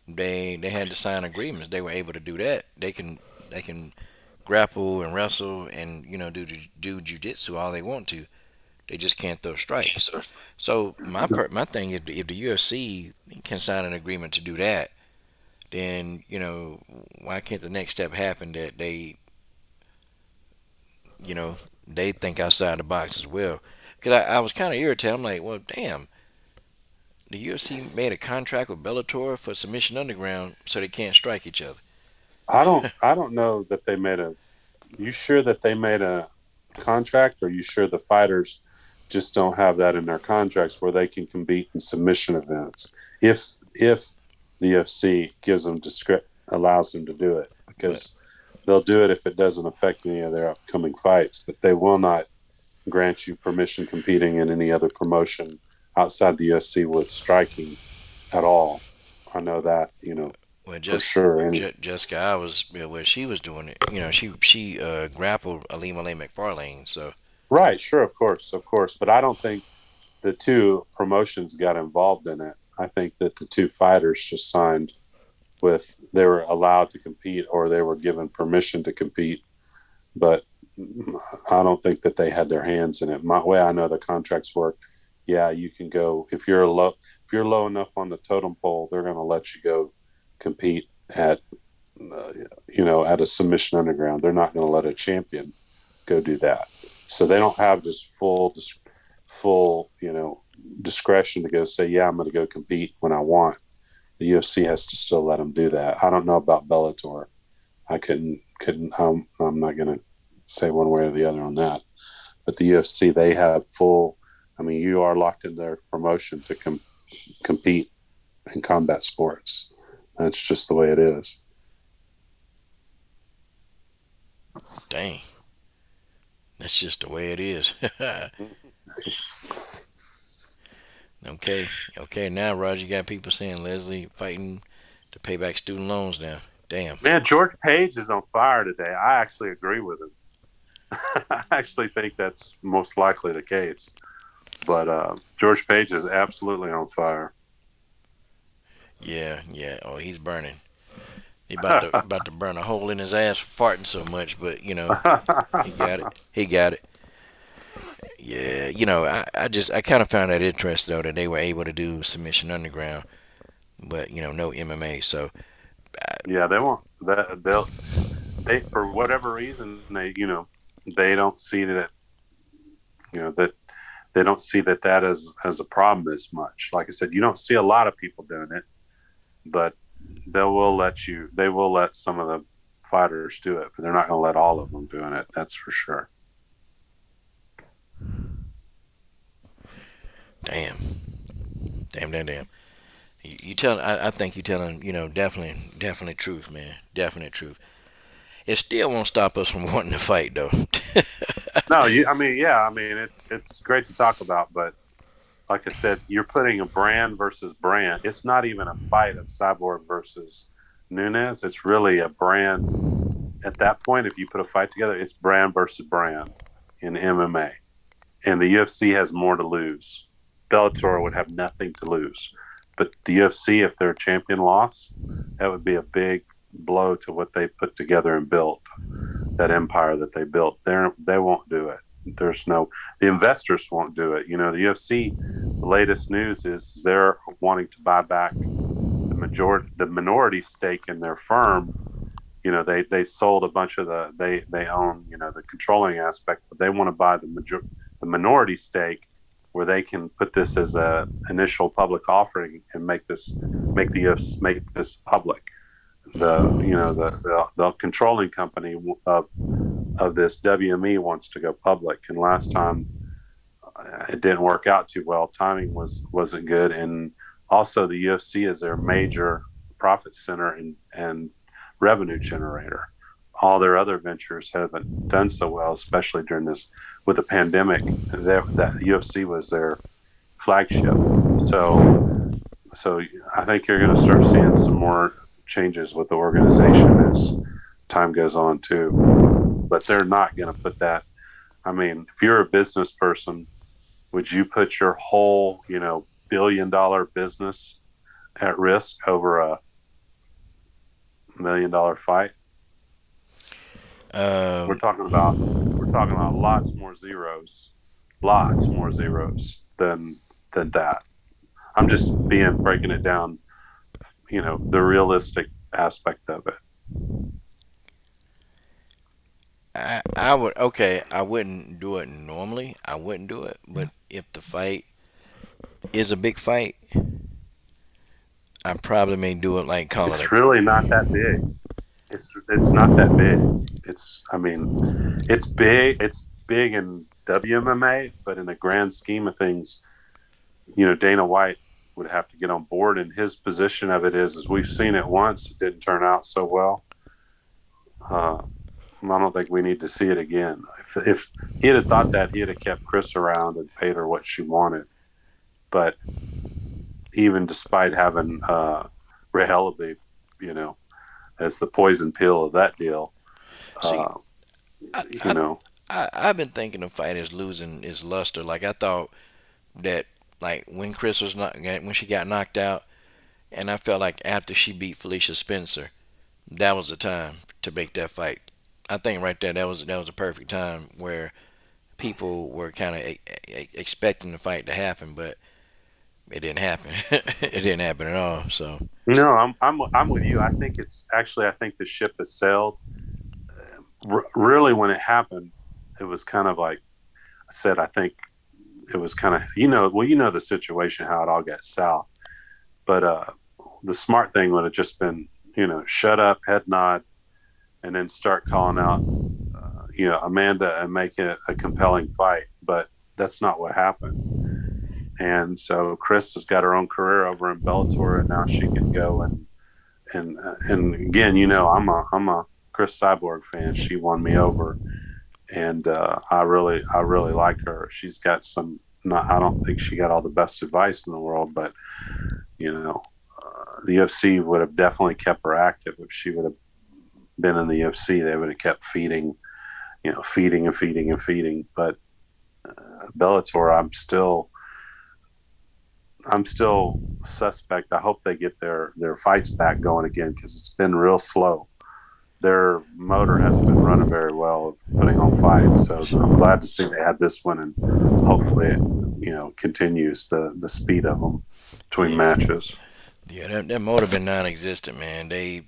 Speaker 1: they had to sign agreements. They were able to do that. They can grapple and wrestle and do jujitsu all they want to. They just can't throw strikes. So my thing is, if the UFC can sign an agreement to do that, then why can't the next step happen that you know they think outside the box as well? Because I was kind of irritated. I'm like, well, damn, the UFC made a contract with Bellator for Submission Underground so they can't strike each other.
Speaker 2: I don't know that they made a. You sure that they made a contract, or you sure the fighters just don't have that in their contracts where they can compete in submission events if the UFC gives them allows them to do it,
Speaker 1: But
Speaker 2: because they'll do it if it doesn't affect any of their upcoming fights, but they will not grant you permission competing in any other promotion outside the UFC with striking at all. I know that,
Speaker 1: when
Speaker 2: for sure. And
Speaker 1: Jessica, I was where she was doing it. She grappled Alima Lay McFarlane. So
Speaker 2: right, sure, of course, but I don't think the two promotions got involved in it. I think that the two fighters just signed with they were allowed to compete or they were given permission to compete, but I don't think that they had their hands in it. My way I know the contracts work. Yeah, you can go if you're low enough on the totem pole, they're going to let you go compete at at a submission underground. They're not going to let a champion go do that. So they don't have just full discretion to go say, yeah, I'm going to go compete when I want. The UFC has to still let them do that. I don't know about Bellator. I couldn't. I'm not going to say one way or the other on that. But the UFC, they have full. I mean, you are locked in their promotion to compete in combat sports. That's just the way it is.
Speaker 1: dang, that's just the way it is. Okay, okay. Now, Roger, you got people saying Leslie fighting to pay back student loans now. Damn.
Speaker 2: Man, George Page is on fire today. I actually agree with him. I actually think that's most likely the case. But George Page is absolutely on fire.
Speaker 1: Yeah, yeah. Oh, he's burning. He about to burn a hole in his ass for farting so much, but he got it. He got it. Yeah, I kind of found that interesting though that they were able to do Submission Underground. but no MMA. So
Speaker 2: Yeah, they won't. They for whatever reason they don't see that that they don't see that as a problem as much. Like I said, you don't see a lot of people doing it, but they will let some of the fighters do it, but they're not going to let all of them doing it. That's for sure.
Speaker 1: damn, damn. You tell. I think you telling. Definitely truth, man. Definite truth. It still won't stop us from wanting to fight, though.
Speaker 2: No, I mean, yeah, I mean, it's great to talk about, but like I said, you're putting a brand versus brand. It's not even a fight of Cyborg versus Nunes. It's really a brand. At that point, if you put a fight together, it's brand versus brand in MMA. And the UFC has more to lose. Bellator would have nothing to lose. But the UFC, if their champion lost, that would be a big blow to what they put together and built, that empire that they built. They won't do it. The investors won't do it. The UFC, the latest news is they're wanting to buy back the minority stake in their firm. They sold a bunch of they own the controlling aspect, but they want to buy the minority stake where they can put this as a initial public offering and make this public. The controlling company of this WME wants to go public, and last time it didn't work out too well. Timing wasn't good, and also the UFC is their major profit center and revenue generator. All their other ventures haven't done so well, especially during this with the pandemic. That UFC was their flagship. So I think you're going to start seeing some more changes with the organization as time goes on too. But they're not going to put that. I mean, if you're a business person, would you put your whole $1 billion business at risk over a $1 million fight? We're talking about lots more zeros than that. I'm just breaking it down, the realistic aspect of it.
Speaker 1: I would I wouldn't do it normally. I wouldn't do it, but if the fight is a big fight, I probably may do it like call it.
Speaker 2: It's really not that big. It's not that big. It's big. It's big in WMMA, but in the grand scheme of things, Dana White would have to get on board. And his position of it is we've seen it once. It didn't turn out so well. I don't think we need to see it again. If he'd have thought that, he'd have kept Cris around and paid her what she wanted. But even despite having Ray Hellaby, as the poison pill of that deal,
Speaker 1: I've been thinking the fight is losing its luster. Like I thought that, like when Cris was when she got knocked out, and I felt like after she beat Felicia Spencer, that was the time to make that fight. I think right there that was a perfect time where people were kind of expecting the fight to happen, but it didn't happen. It didn't happen at all. So
Speaker 2: no, I'm with you. I think the ship has sailed. Really, when it happened, it was kind of like I said. I think it was kind of the situation, how it all got south. But the smart thing would have just been shut up, head nod, and then start calling out Amanda and make it a compelling fight. But that's not what happened. And so Cris has got her own career over in Bellator, and now she can go and again, I'm a Cris Cyborg fan. She won me over, and I really like her. She's got some. I don't think she got all the best advice in the world, but the UFC would have definitely kept her active if she would have been in the UFC. They would have kept feeding. But Bellator, I'm still suspect. I hope they get their fights back going again, because it's been real slow. Their motor hasn't been running very well of putting on fights. So I'm glad to see they had this one, and hopefully it continues the speed of them between matches.
Speaker 1: Yeah, that motive have been non-existent, man. They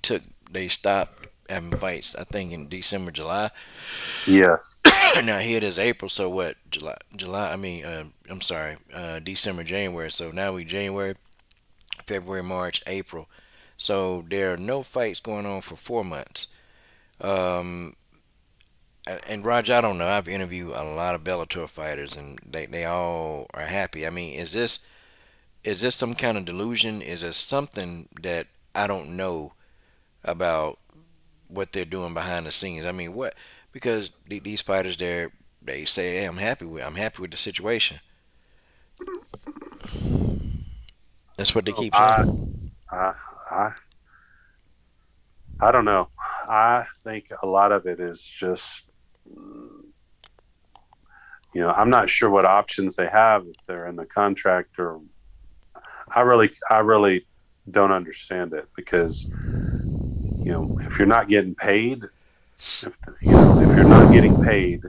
Speaker 1: stopped having fights. I think in December, July.
Speaker 2: Yes.
Speaker 1: Now here it is April. So what? July. I mean, I'm sorry, December, January. So now we January, February, March, April. So there are no fights going on for 4 months. Um, and Roger, I don't know. I've interviewed a lot of Bellator fighters, and they all are happy. I mean, is this some kind of delusion? Is there something that I don't know about what they're doing behind the scenes? I mean, what? Because these fighters, they say, "Hey, I'm happy with the situation." That's what they
Speaker 2: Oh,
Speaker 1: keep saying.
Speaker 2: I, I, I don't know. I think a lot of it is just, I'm not sure what options they have if they're in the contract or I really don't understand it because, if you're not getting paid, if you're not getting paid,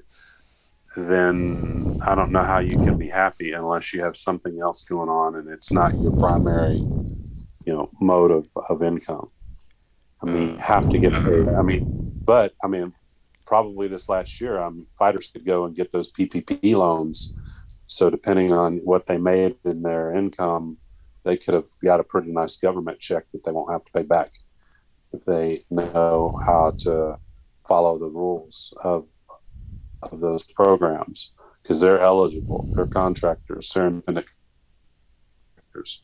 Speaker 2: then I don't know how you can be happy unless you have something else going on and it's not your primary, mode of income. I mean, you have to get paid. But probably this last year, fighters could go and get those PPP loans. So depending on what they made in their income, they could have got a pretty nice government check that they won't have to pay back if they know how to follow the rules of those programs because they're eligible. They're contractors. They're independent contractors.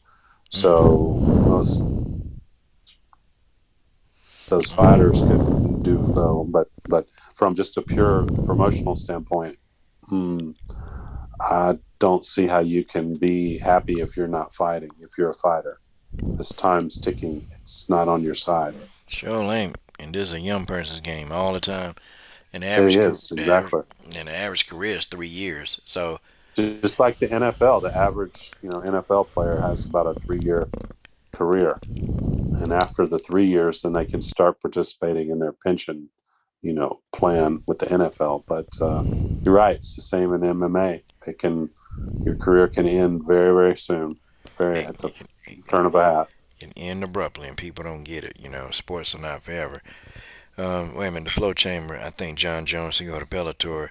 Speaker 2: So those fighters could do so, but from just a pure promotional standpoint, hmm, I don't see how you can be happy if you're not fighting. If you're a fighter, this time's ticking. It's not on your side.
Speaker 1: Sure ain't. And this is a young person's game all the time. And
Speaker 2: It is exactly
Speaker 1: the average career is 3 years. So
Speaker 2: just like the NFL. The average NFL player has about a 3 year career, and after the 3 years, then they can start participating in their pension, plan with the NFL. But you're right; it's the same in MMA. Your career can end very, very soon, very
Speaker 1: it,
Speaker 2: at the
Speaker 1: it, can, it,
Speaker 2: turn of a hat.
Speaker 1: can end abruptly, and people don't get it. Sports are not forever. Wait a minute, the flow chamber. I think Jon Jones can go to Bellator.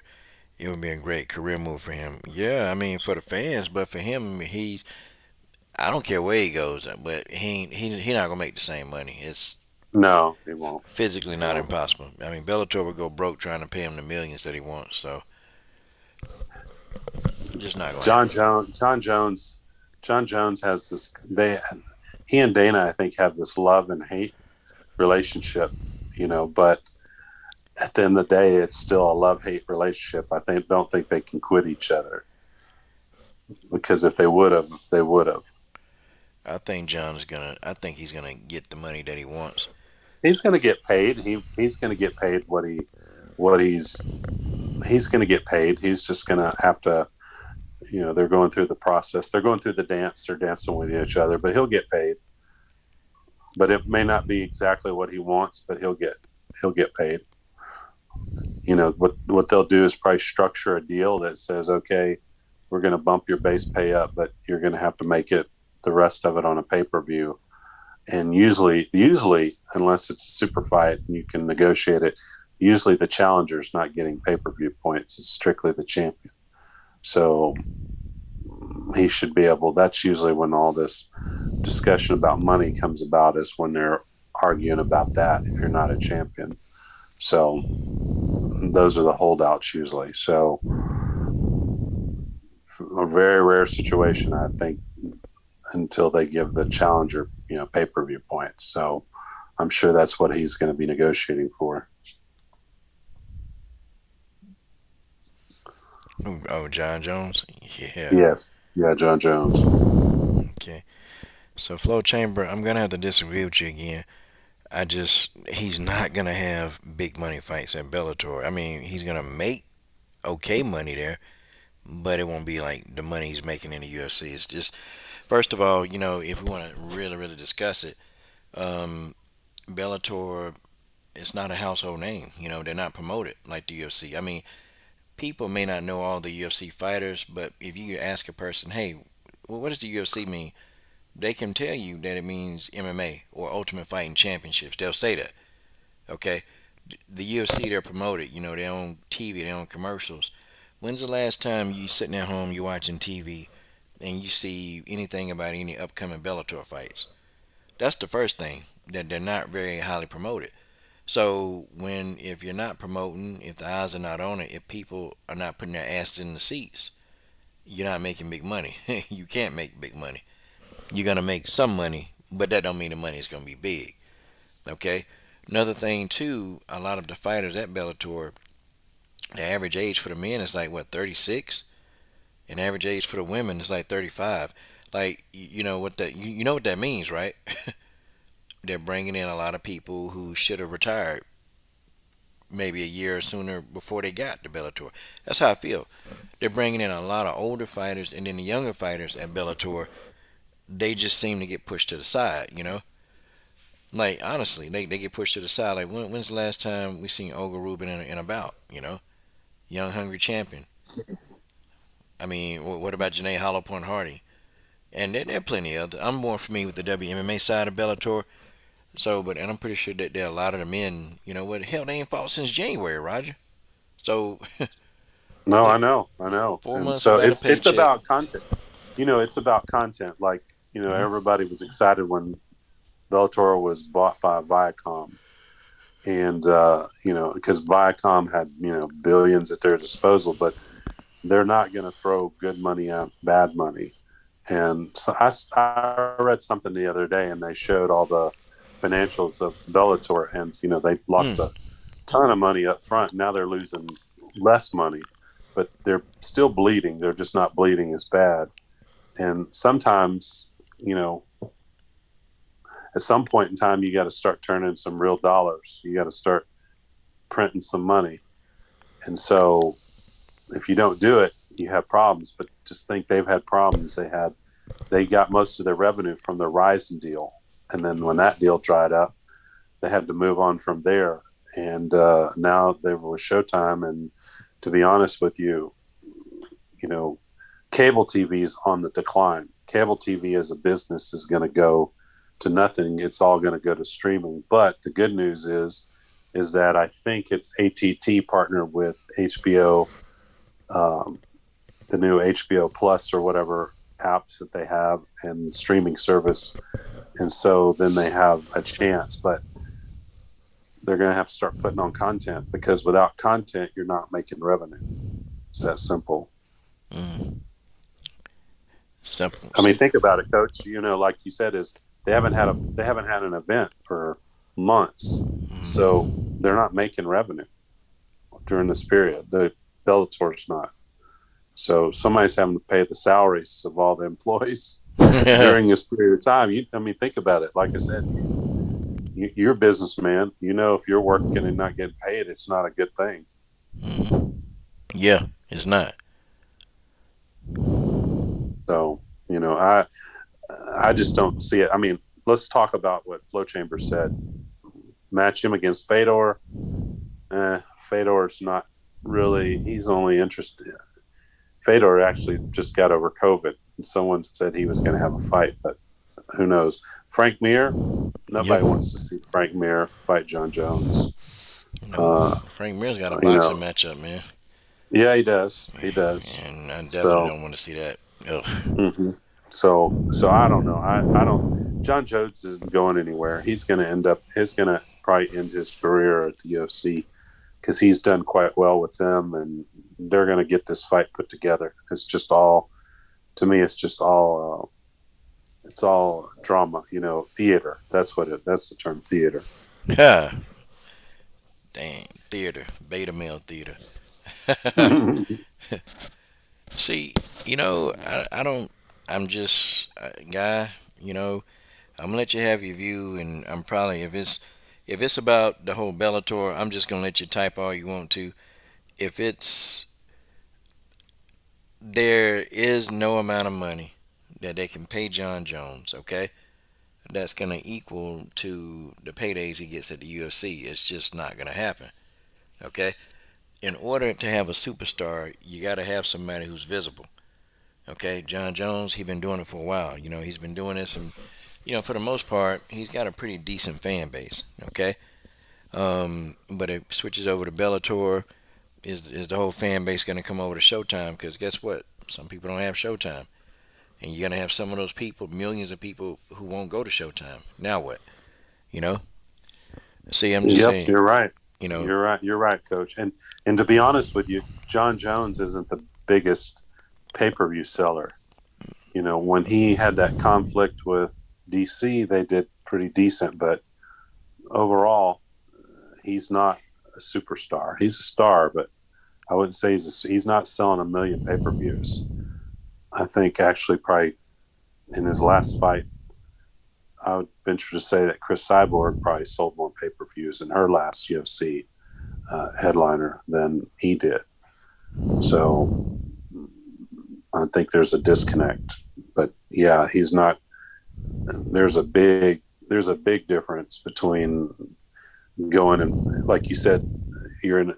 Speaker 1: It would be a great career move for him. Yeah, I mean for the fans, but for him, I don't care where he goes, but he not gonna make the same money. It's
Speaker 2: No, he won't.
Speaker 1: physically
Speaker 2: He
Speaker 1: not
Speaker 2: won't.
Speaker 1: impossible. I mean, Bellator would go broke trying to pay him the millions that he wants. So just not gonna
Speaker 2: John
Speaker 1: happen.
Speaker 2: Jones. John Jones has this. He and Dana, I think, have this love and hate relationship. But at the end of the day, it's still a love hate relationship. Don't think they can quit each other because if they would have, they would have.
Speaker 1: I think John is gonna. I think he's gonna get the money that he wants.
Speaker 2: He's going to get paid. He's going to get paid what he's going to get paid. He's just going to have to. They're going through the process. They're going through the dance. They're dancing with each other, but he'll get paid. But it may not be exactly what he wants, but he'll get paid. What they'll do is probably structure a deal that says, okay, we're going to bump your base pay up, but you're going to have to make it the rest of it on a pay per view. And usually, unless it's a super fight and you can negotiate it, usually the challenger's not getting pay per view points. It's strictly the champion. So he should be able. That's usually when all this discussion about money comes about, is when they're arguing about that if you're not a champion. So those are the holdouts usually. So a very rare situation, I think, until they give the challenger, pay per view points. So I'm sure that's what he's going to be negotiating for.
Speaker 1: Oh, Jon Jones. Yeah.
Speaker 2: Yes. Yeah, Jon Jones.
Speaker 1: Okay. So flow chamber. I'm gonna have to disagree with you again. He's not gonna have big money fights at Bellator. I mean, he's gonna make okay money there, but it won't be like the money he's making in the UFC. It's just, first of all, if we want to really, really discuss it, um, Bellator, it's not a household name. They're not promoted like the UFC. I mean, people may not know all the UFC fighters, but if you ask a person, hey, well, what does the UFC mean? they can tell you that it means MMA or Ultimate Fighting Championships. They'll say that. Okay, the UFC, they're promoted. You know, they're on TV, they're on commercials. When's the last time you sitting at home, you're watching TV, and you see anything about any upcoming Bellator fights? That's the first thing, that they're not very highly promoted. So if you're not promoting, if the eyes are not on it, if people are not putting their asses in the seats, you're not making big money. You can't make big money. You're gonna make some money, but that don't mean the money is gonna be big. Okay. Another thing too, a lot of the fighters at Bellator, the average age for the men is like what, 36, and average age for the women is like 35. Like, you know what that, you know what that means, right? They're bringing in a lot of people who should have retired maybe a year sooner before they got to Bellator. That's how I feel. They're bringing in a lot of older fighters, and then the younger fighters at Bellator, they just seem to get pushed to the side, you know? Like, honestly, they get pushed to the side. Like, when's the last time we seen Olga Rubin in a bout, you know? Young, hungry champion. I mean, what about Janae Hollow Point Hardy? And there are plenty of others. I'm more familiar with the WMMA side of Bellator. So, and I'm pretty sure that there are a lot of the men, you know what, hell, they ain't fought since January, Roger. So,
Speaker 2: No,
Speaker 1: they
Speaker 2: I know, I know.
Speaker 1: four
Speaker 2: And
Speaker 1: months
Speaker 2: so
Speaker 1: without a
Speaker 2: it's
Speaker 1: paycheck.
Speaker 2: about content. It's about content. Like,
Speaker 1: Hmm.
Speaker 2: everybody was excited when Bellator was bought by Viacom. And, because Viacom had, billions at their disposal, but they're not going to throw good money at bad money. And so I read something the other day, and they showed all the financials of Bellator, and they lost
Speaker 1: Mm.
Speaker 2: a ton of money up front. Now they're losing less money, but they're still bleeding. They're just not bleeding as bad. And sometimes, at some point in time, you got to start turning some real dollars. You got to start printing some money. And so if you don't do it, you have problems. But just think, they've had problems. They got most of their revenue from the Ryzen deal, and then when that deal dried up, they had to move on from there. And now they were with Showtime. And to be honest with you, you know, cable TV is on the decline. Cable TV as a business is going to go to nothing. It's all going to go to streaming. But the good news is that I think it's ATT partnered with HBO, um, the new HBO Plus or whatever apps that they have and streaming service, and so then they have a chance. But they're going to have to start putting on content, because without content, you're not making revenue. It's that simple.
Speaker 1: Mm. Simple.
Speaker 2: I mean,
Speaker 1: See.
Speaker 2: think about it, Coach. Like you said, is they haven't had an event for months, so
Speaker 1: Hmm.
Speaker 2: they're not making revenue during this period. The Bellator's not. So somebody's having to pay the salaries of all the employees during this period of time. I mean, think about it. Like I said, you're a businessman. If you're working and not getting paid, it's not a good thing.
Speaker 1: Hmm. Yeah, it's not.
Speaker 2: So, I just don't see it. I mean, let's talk about what Flow Chamber said. Match him against Fedor. Fedor's not really. He's only interested. Fedor actually just got over COVID, and someone said he was going to have a fight, but who knows? Frank Mir.
Speaker 1: Yep.
Speaker 2: Nobody wants to see Frank Mir fight Jon Jones.
Speaker 1: No,
Speaker 2: Uh,
Speaker 1: Frank Mir's got a
Speaker 2: you
Speaker 1: boxing
Speaker 2: know,
Speaker 1: matchup, man,
Speaker 2: yeah, he does. He does.
Speaker 1: and I definitely
Speaker 2: So,
Speaker 1: don't want to see that. Ugh.
Speaker 2: mhm. so I don't know. I don't. Jon Jones isn't going anywhere. He's going to end up. He's going to probably end his career at the UFC, because he's done quite well with them, and they're going to get this fight put together. It's just all, to me, it's all drama, theater. That's the term, theater.
Speaker 1: Ha. Dang, theater, beta male theater. See, I don't. I'm just a guy. I'm gonna let you have your view, and I'm probably, if it's about the whole Bellator, I'm just gonna let you type all you want to. If it's There is no amount of money that they can pay Jon Jones, okay, that's gonna equal to the paydays he gets at the UFC. It's just not gonna happen, okay. In order to have a superstar, you got to have somebody who's visible. Okay, Jon Jones, he's been doing it for a while. He's been doing this, and for the most part, he's got a pretty decent fan base. Okay, but it switches over to Bellator. Is the whole fan base going to come over to Showtime? Because guess what? Some people don't have Showtime, and you're going to have some of those people, millions of people, who won't go to Showtime. Now what? You know? See, I'm just
Speaker 2: Yep,
Speaker 1: saying.
Speaker 2: you're right.
Speaker 1: You know,
Speaker 2: You're right, Coach. And to be honest with you, Jon Jones isn't the biggest pay-per-view seller. When he had that conflict with DC, they did pretty decent, but overall, he's not a superstar. He's a star, but I wouldn't say he's not selling a million pay-per-views. I think actually probably in his last fight, I would venture to say that Cris Cyborg probably sold more pay-per-views in her last UFC headliner than he did. So I think there's a disconnect. But yeah, he's not. There's a big difference between going and, like you said, you're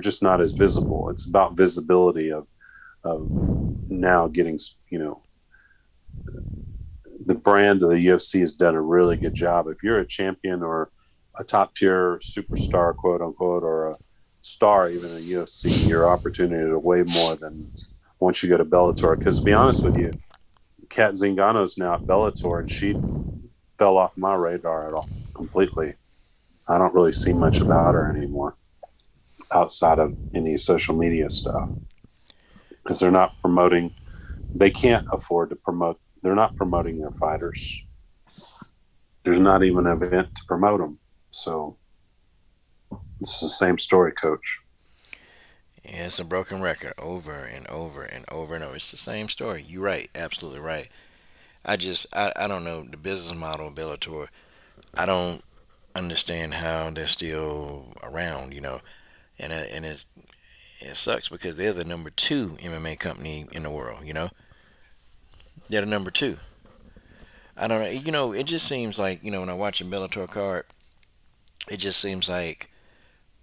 Speaker 2: just not as visible. It's about visibility of now getting, the brand of the UFC has done a really good job. If you're a champion or a top tier superstar, quote unquote, or a star even in the UFC, your opportunity are way more than once you go to Bellator. Because to be honest with you, Kat Zingano's now at Bellator, and she fell off my radar at all completely. I don't really see much about her anymore outside of any social media stuff because they're not promoting. They can't afford to promote. They're not promoting their fighters. There's not even an event to promote them. So it's the same story, Coach.
Speaker 1: yeah, it's a broken record over and over and over and over. It's the same story. You're right, absolutely right. I don't know the business model of Bellator. I don't understand how they're still around. And it sucks because they're the number two MMA company in the world. They're the number two. I don't know. It just seems like when I watch a Bellator card, it just seems like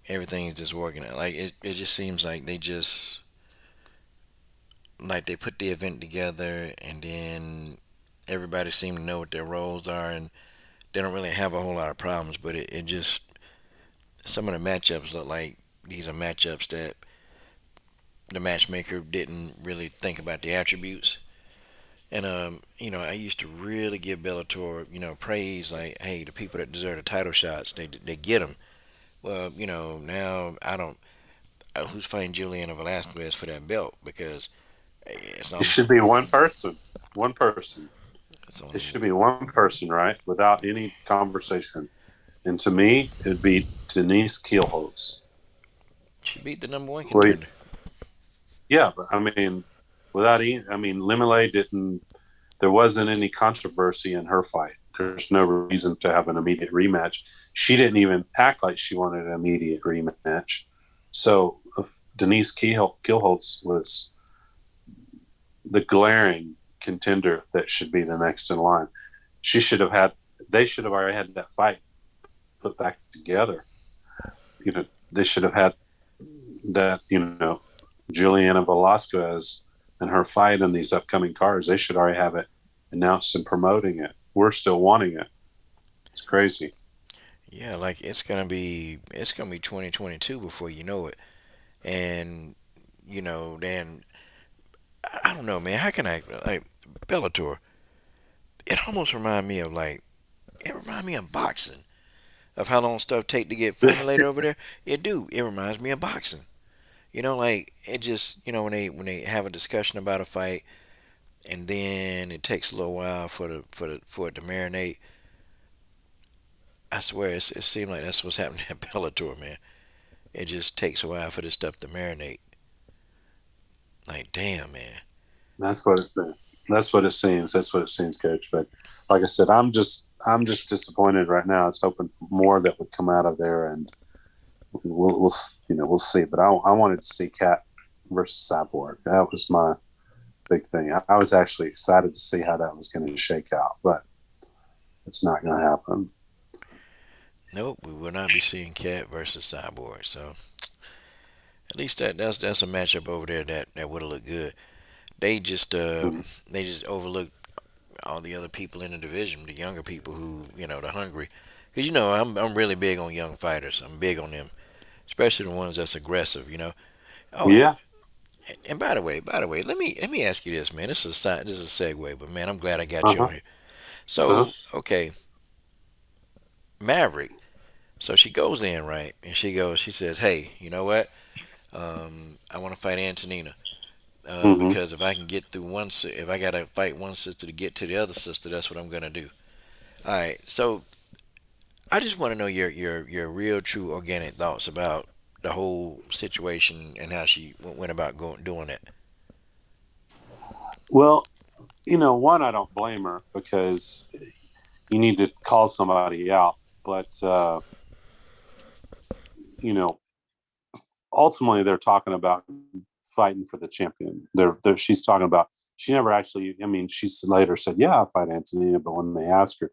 Speaker 1: everything is just working. Like it just seems like they put the event together and then everybody seems to know what their roles are and they don't really have a whole lot of problems. But it just some of the matchups look like these are matchups that the matchmaker didn't really think about the attributes. And I used to really give Bellator, praise. Like, hey, the people that deserve the title shots, they get them. Well, now I don't. Who's fighting Julianna Velasquez for that belt? Because it's
Speaker 2: It
Speaker 1: almost
Speaker 2: should be one person. One person.
Speaker 1: it's
Speaker 2: It
Speaker 1: only
Speaker 2: should be one person, right? Without any conversation. And to me, it'd be Denise Keelholtz.
Speaker 1: she beat the number one
Speaker 2: Wait,
Speaker 1: contender.
Speaker 2: yeah, but I mean, without any, I mean, Limele didn't. There wasn't any controversy in her fight. There's no reason to have an immediate rematch. She didn't even act like she wanted an immediate rematch. So Denise Keelholtz was the glaring contender that should be the next in line. She should have had. They should have already had that fight put back together. They should have had that. Julianna Velasquez and her fight in these upcoming cards. They should already have it announced and promoting it. We're still wanting it. It's crazy.
Speaker 1: Yeah, like it's gonna be 2022 before you know it, and then I don't know, man. How can I like Bellator? It almost remind me of it remind me of boxing of how long stuff take to get formulated over there. It do. It reminds me of boxing. Like it just when they have a discussion about a fight, and then it takes a little while for it to marinate. I swear it seems like that's what's happening at Bellator, man. It just takes a while for this stuff to marinate. Like damn, man.
Speaker 2: That's what it. That's what it seems. That's what it seems, Coach. But like I said, I'm just disappointed right now. It's hoping for more that would come out of there, and we'll see. But I wanted to see Cat versus Cyborg. That was my big thing. I was actually excited to see how that was going to shake out, but it's not going to happen.
Speaker 1: Nope, we will not be seeing Cat versus Cyborg. So at least that's a matchup over there that would have looked good. they just
Speaker 2: Mhm.
Speaker 1: they just overlook all the other people in the division, the younger people who the hungry. Because I'm really big on young fighters. I'm big on them, especially the ones that's aggressive. Oh,
Speaker 2: Yeah.
Speaker 1: and by the way, let me ask you this, man. This is a segue, but man, I'm glad I got you
Speaker 2: Uh-huh.
Speaker 1: on here.
Speaker 2: Uh-huh.
Speaker 1: So, okay, Maverick. So she goes in, right, and she says, "Hey, you know what? I want to fight Antonina
Speaker 2: Hmm.
Speaker 1: because if I can get through if I gotta fight one sister to get to the other sister, that's what I'm gonna do." All right. So I just want to know your real, true, organic thoughts about the whole situation and how she went about going doing it.
Speaker 2: Well, one, I don't blame her because you need to call somebody out. But you know, ultimately they're talking about fighting for the champion. She's talking about she never actually. I mean, she later said, "Yeah, I'll fight Antonina," but when they asked her,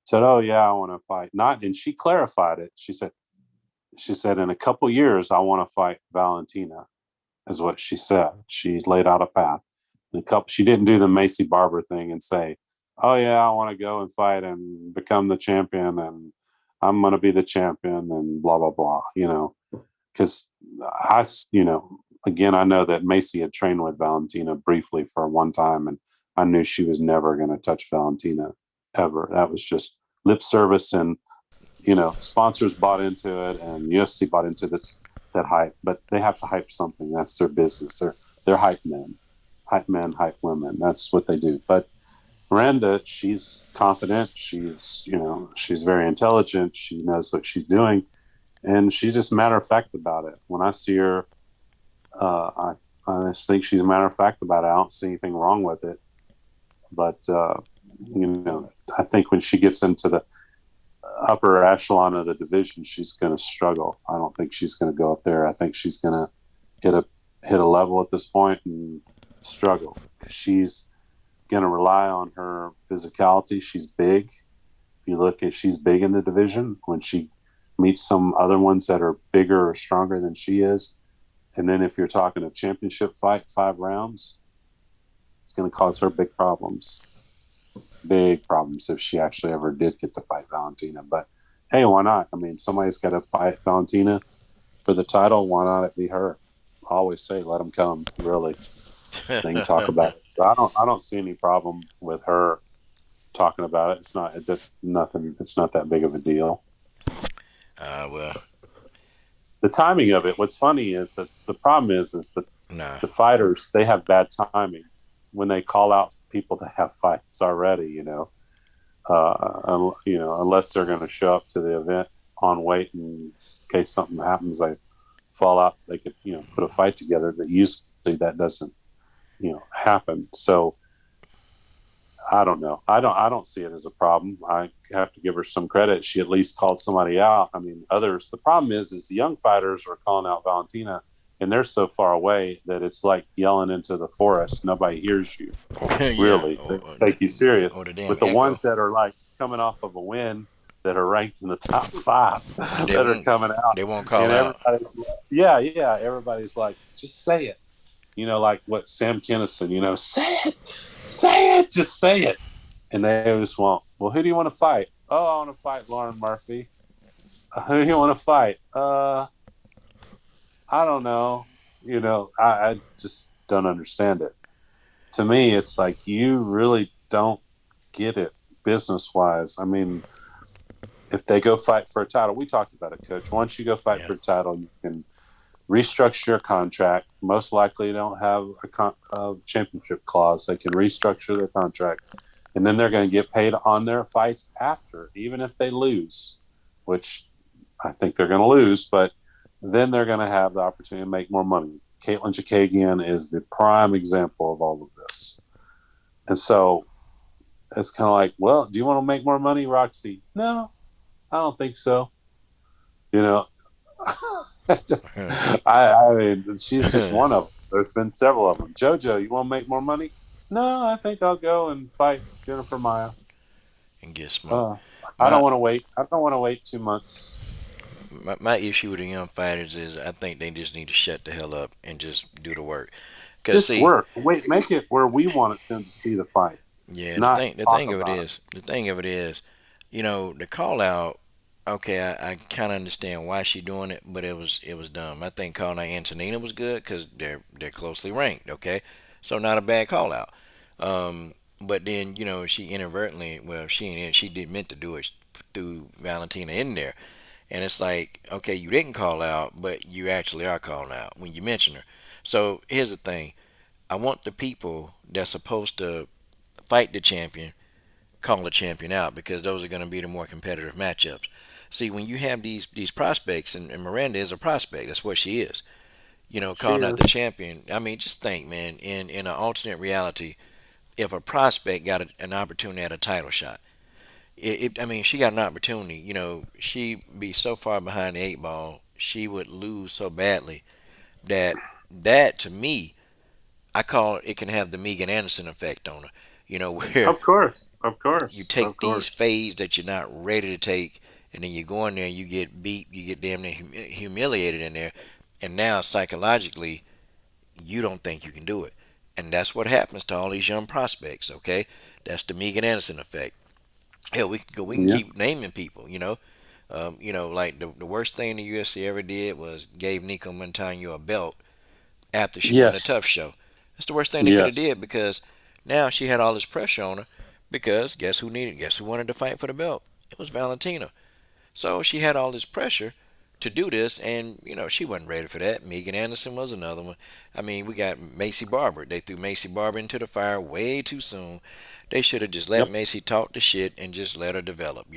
Speaker 2: said, "Oh yeah, I want to fight." Not, and she clarified it. She said in a couple years I want to fight Valentina, is what she said. She laid out a path. She didn't do the Macy Barber thing and say, "Oh yeah, I want to go and fight and become the champion, and I'm going to be the champion and blah blah blah." Because I, again, I know that Macy had trained with Valentina briefly for one time, and I knew she was never going to touch Valentina ever. That was just lip service, and sponsors bought into it, and UFC bought into this that hype. But they have to hype something. That's their business. They're hype men, hype women. That's what they do. But Miranda, she's confident. She's very intelligent. She knows what she's doing, and she's just matter of fact about it. When I see her, I just think she's a matter of fact about it. I don't see anything wrong with it. But I think when she gets into the upper echelon of the division, she's going to struggle. I don't think she's going to go up there. I think she's going to hit a hit a level at this point and struggle. She's going to rely on her physicality. She's big. If you look at, she's big in the division. When she meets some other ones that are bigger or stronger than she is, and then if you're talking a championship fight, 5 rounds, it's going to cause her big problems if she actually ever did get to fight Valentina. But hey, why not? I mean, somebody's got to fight Valentina for the title. Why not it be her? I always say, let them come. Really, they can talk about it. But I don't see any problem with her talking about it. It's not nothing. It's not that big of a deal.
Speaker 1: Well,
Speaker 2: The timing of it. What's funny is that the problem is that
Speaker 1: nah.
Speaker 2: the fighters, they have bad timing when they call out people that have fights already. Unless they're going to show up to the event on weight, in case something happens, they fall out. They could put a fight together. But usually that doesn't happen. So I don't know. I don't see it as a problem. I have to give her some credit. She at least called somebody out. I mean, others. The problem is the young fighters are calling out Valentina, and they're so far away that it's like yelling into the forest. Nobody hears you
Speaker 1: Yeah.
Speaker 2: really. They take you serious.
Speaker 1: Or the damn
Speaker 2: With the
Speaker 1: echo.
Speaker 2: ones that are like coming off of a win, that are ranked in the top five,
Speaker 1: They
Speaker 2: that are
Speaker 1: won't.
Speaker 2: coming out,
Speaker 1: They won't call
Speaker 2: and
Speaker 1: out.
Speaker 2: everybody's like, yeah, yeah, everybody's like, just say it. Like what Sam Kinison, say it, just say it. And they just want, well, who do you want to fight? Oh, I want to fight Lauren Murphy. Who do you want to fight? I don't know. I just don't understand it. To me, it's like you really don't get it business wise. I mean, if they go fight for a title, we talked about it, Coach. Once you go fight
Speaker 1: Yeah.
Speaker 2: for a title, you can restructure your contract. Most likely, they don't have a championship clause. They can restructure their contract, and then they're going to get paid on their fights after, even if they lose, which I think they're going to lose, but then they're going to have the opportunity to make more money. Caitlin Chikagian is the prime example of all of this. And so it's kind of like, well, do you want to make more money, Roxy? No, I don't think so. You know, I mean, she's just one of them. There's been several of them. JoJo, you want to make more money? No, I think I'll go and fight Jennifer Maya.
Speaker 1: And get smoked.
Speaker 2: Uh, I don't
Speaker 1: My,
Speaker 2: want to wait. I don't want to wait 2 months.
Speaker 1: my issue with the young fighters is I think they just need to shut the hell up and just do the work. Cause
Speaker 2: Just
Speaker 1: see,
Speaker 2: work. Wait, make it where we want them to see the fight,
Speaker 1: yeah,
Speaker 2: not
Speaker 1: the
Speaker 2: talk
Speaker 1: thing of it
Speaker 2: about it.
Speaker 1: is, the call out. Okay, I kind of understand why she doing it, but it was dumb. I think calling out Antonina was good because they're closely ranked. Okay, so not a bad call out. But then she inadvertently, well, she did meant to do it, threw Valentina in there, and it's like, okay, you didn't call out, but you actually are calling out when you mention her. So here's the thing: I want the people that's supposed to fight the champion call the champion out because those are going to be the more competitive matchups. See, when you have these prospects, and Miranda is a prospect, that's what she is.
Speaker 2: She
Speaker 1: Calling out the
Speaker 2: is.
Speaker 1: champion. I mean, just think, man. In an alternate reality, if a prospect got an opportunity at a title shot, I mean, she got an opportunity. She'd be so far behind the eight ball, she would lose so badly that to me, I call it can have the Megan Anderson effect on her. Where
Speaker 2: Of course, of
Speaker 1: you
Speaker 2: course, of
Speaker 1: take these
Speaker 2: course.
Speaker 1: fades that you're not ready to take, and then you go in there and you get beat, you get damn near humiliated in there, and now psychologically you don't think you can do it, and that's what happens to all these young prospects. Okay, that's the Megan Anderson effect. Hell, we can go, we can
Speaker 2: Yeah.
Speaker 1: keep naming people. Like the worst thing the UFC ever did was gave Nico Montano a belt after she won the
Speaker 2: Yes.
Speaker 1: Tough Show. That's the worst thing they could have
Speaker 2: Yes.
Speaker 1: did because now she had all this pressure on her. Because guess who wanted to fight for the belt? It was Valentina. So she had all this pressure to do this, and she wasn't ready for that. Megan Anderson was another one. I mean, we got Macy Barber. They threw Macy Barber into the fire way too soon. They should have just let
Speaker 2: Yep.
Speaker 1: Macy talk the shit and just let her develop.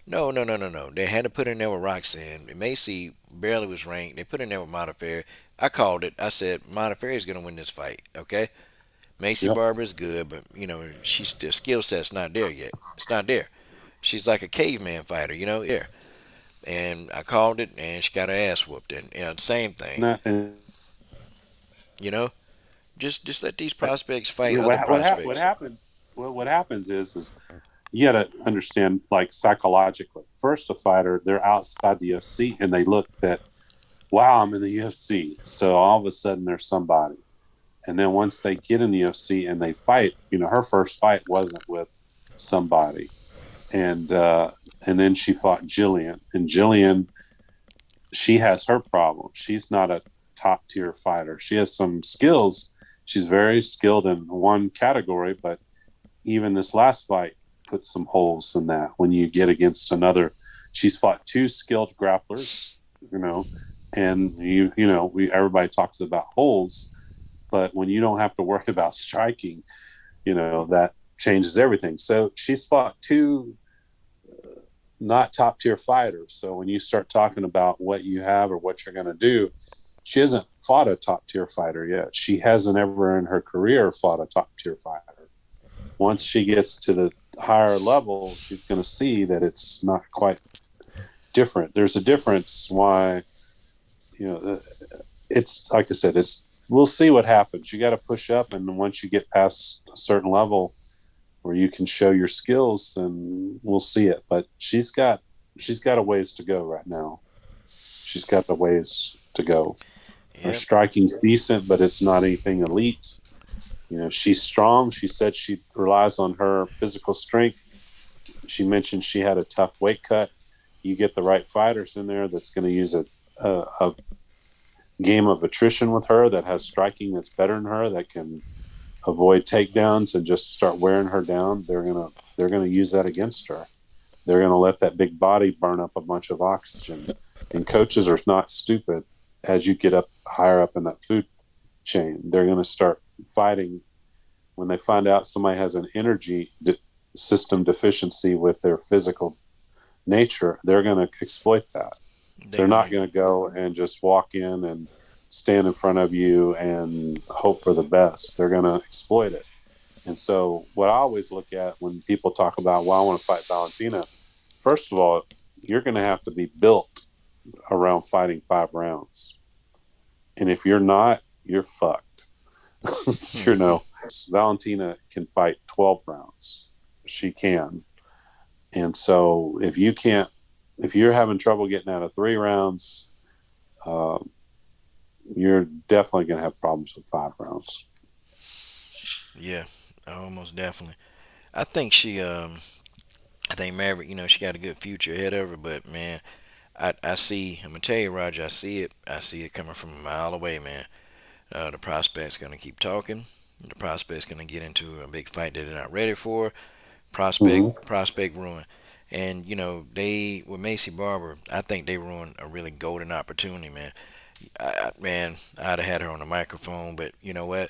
Speaker 1: No, no, no, no, no. They had to put her in there with Roxanne. Macy barely was ranked. They put her in there with Modafferi. I called it. I said Modafferi is going to win this fight. Okay. Macy
Speaker 2: Yep.
Speaker 1: Barber is good, but she's the skill set's not there yet. It's not there. She's like a caveman fighter, there. And I called it, and she got her ass whooped. And same thing,
Speaker 2: And
Speaker 1: you know. Just let these prospects fight other
Speaker 2: what
Speaker 1: prospects.
Speaker 2: happened? What happens is you got to understand, like, psychologically. First, a fighter, they're outside the UFC and they look that, wow, I'm in the UFC. So all of a sudden they're somebody. And then once they get in the UFC and they fight, her first fight wasn't with somebody. And then she fought Jillian. And Jillian, she has her problem. She's not a top tier fighter. She has some skills. She's very skilled in one category, but even this last fight put some holes in that when you get against another. She's fought two skilled grapplers, and we everybody talks about holes, but when you don't have to worry about striking, that changes everything. So she's fought two not top tier fighters. So when you start talking about what you have or what you're going to do, she hasn't fought a top tier fighter yet. She hasn't ever in her career fought a top tier fighter. Once she gets to the higher level, she's going to see that it's not quite different. There's a difference why, it's like I said, we'll see what happens. You got to push up. And once you get past a certain level where you can show your skills, and we'll see it. But she's got a ways to go right now. She's got a ways to go. Her
Speaker 1: Yep.
Speaker 2: striking's decent, but it's not anything elite. She's strong. She said she relies on her physical strength. She mentioned she had a tough weight cut. You get the right fighters in there that's going to use a game of attrition with her, that has striking that's better than her, that can avoid takedowns and just start wearing her down. They're gonna use that against her. They're gonna let that big body burn up a bunch of oxygen. And coaches are not stupid. As you get up higher up in that food chain, they're gonna start fighting when they find out somebody has an energy system deficiency with their physical nature. They're gonna exploit that.
Speaker 1: They
Speaker 2: They're not
Speaker 1: going.
Speaker 2: going to go and just walk in and stand in front of you and hope for the best. They're going to exploit it. And so, what I always look at when people talk about, well, I want to fight Valentina, first of all, you're going to have to be built around fighting 5 rounds. And if you're not, you're fucked. you know, Valentina can fight 12 rounds. She can. And so, if you're having trouble getting out of 3 rounds, you're definitely going to have problems with 5 rounds.
Speaker 1: Yeah, almost definitely. I think I think Maverick, she got a good future ahead of her, but man, I see. I'm gonna tell you, Roger. I see it. I see it coming from a mile away, man. The prospect's gonna keep talking. The prospect's gonna get into a big fight that they're not ready for.
Speaker 2: Hmm.
Speaker 1: Prospect ruin. And they with Macy Barber, I think they ruined a really golden opportunity, man. Man, I'd have had her on the microphone, but you know what?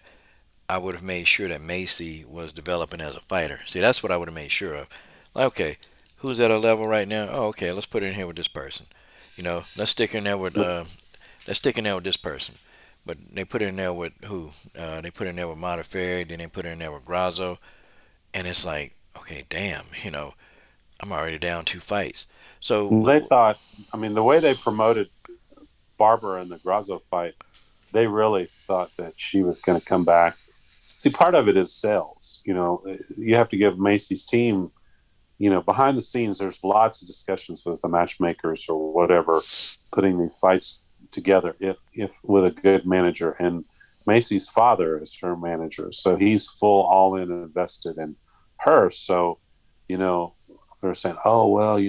Speaker 1: I would have made sure that Macy was developing as a fighter. See, that's what I would have made sure of. Like, okay, who's at a level right now? Oh, okay, let's put her in here with this person. Let's stick her in there with let's stick in there with this person. But they put her in there with who? They put her in there with Modafferi, then they put her in there with Grazo, and it's like, okay, damn, I'm already down 2 fights. So,
Speaker 2: They thought, I mean, the way they promoted Barber in the Grasso fight, they really thought that she was going to come back. See, part of it is sales. You have to give Macy's team, behind the scenes, there's lots of discussions with the matchmakers or whatever, putting these fights together if with a good manager. And Macy's father is her manager. So he's full all in and invested in her. So, you know, they're saying, oh, well,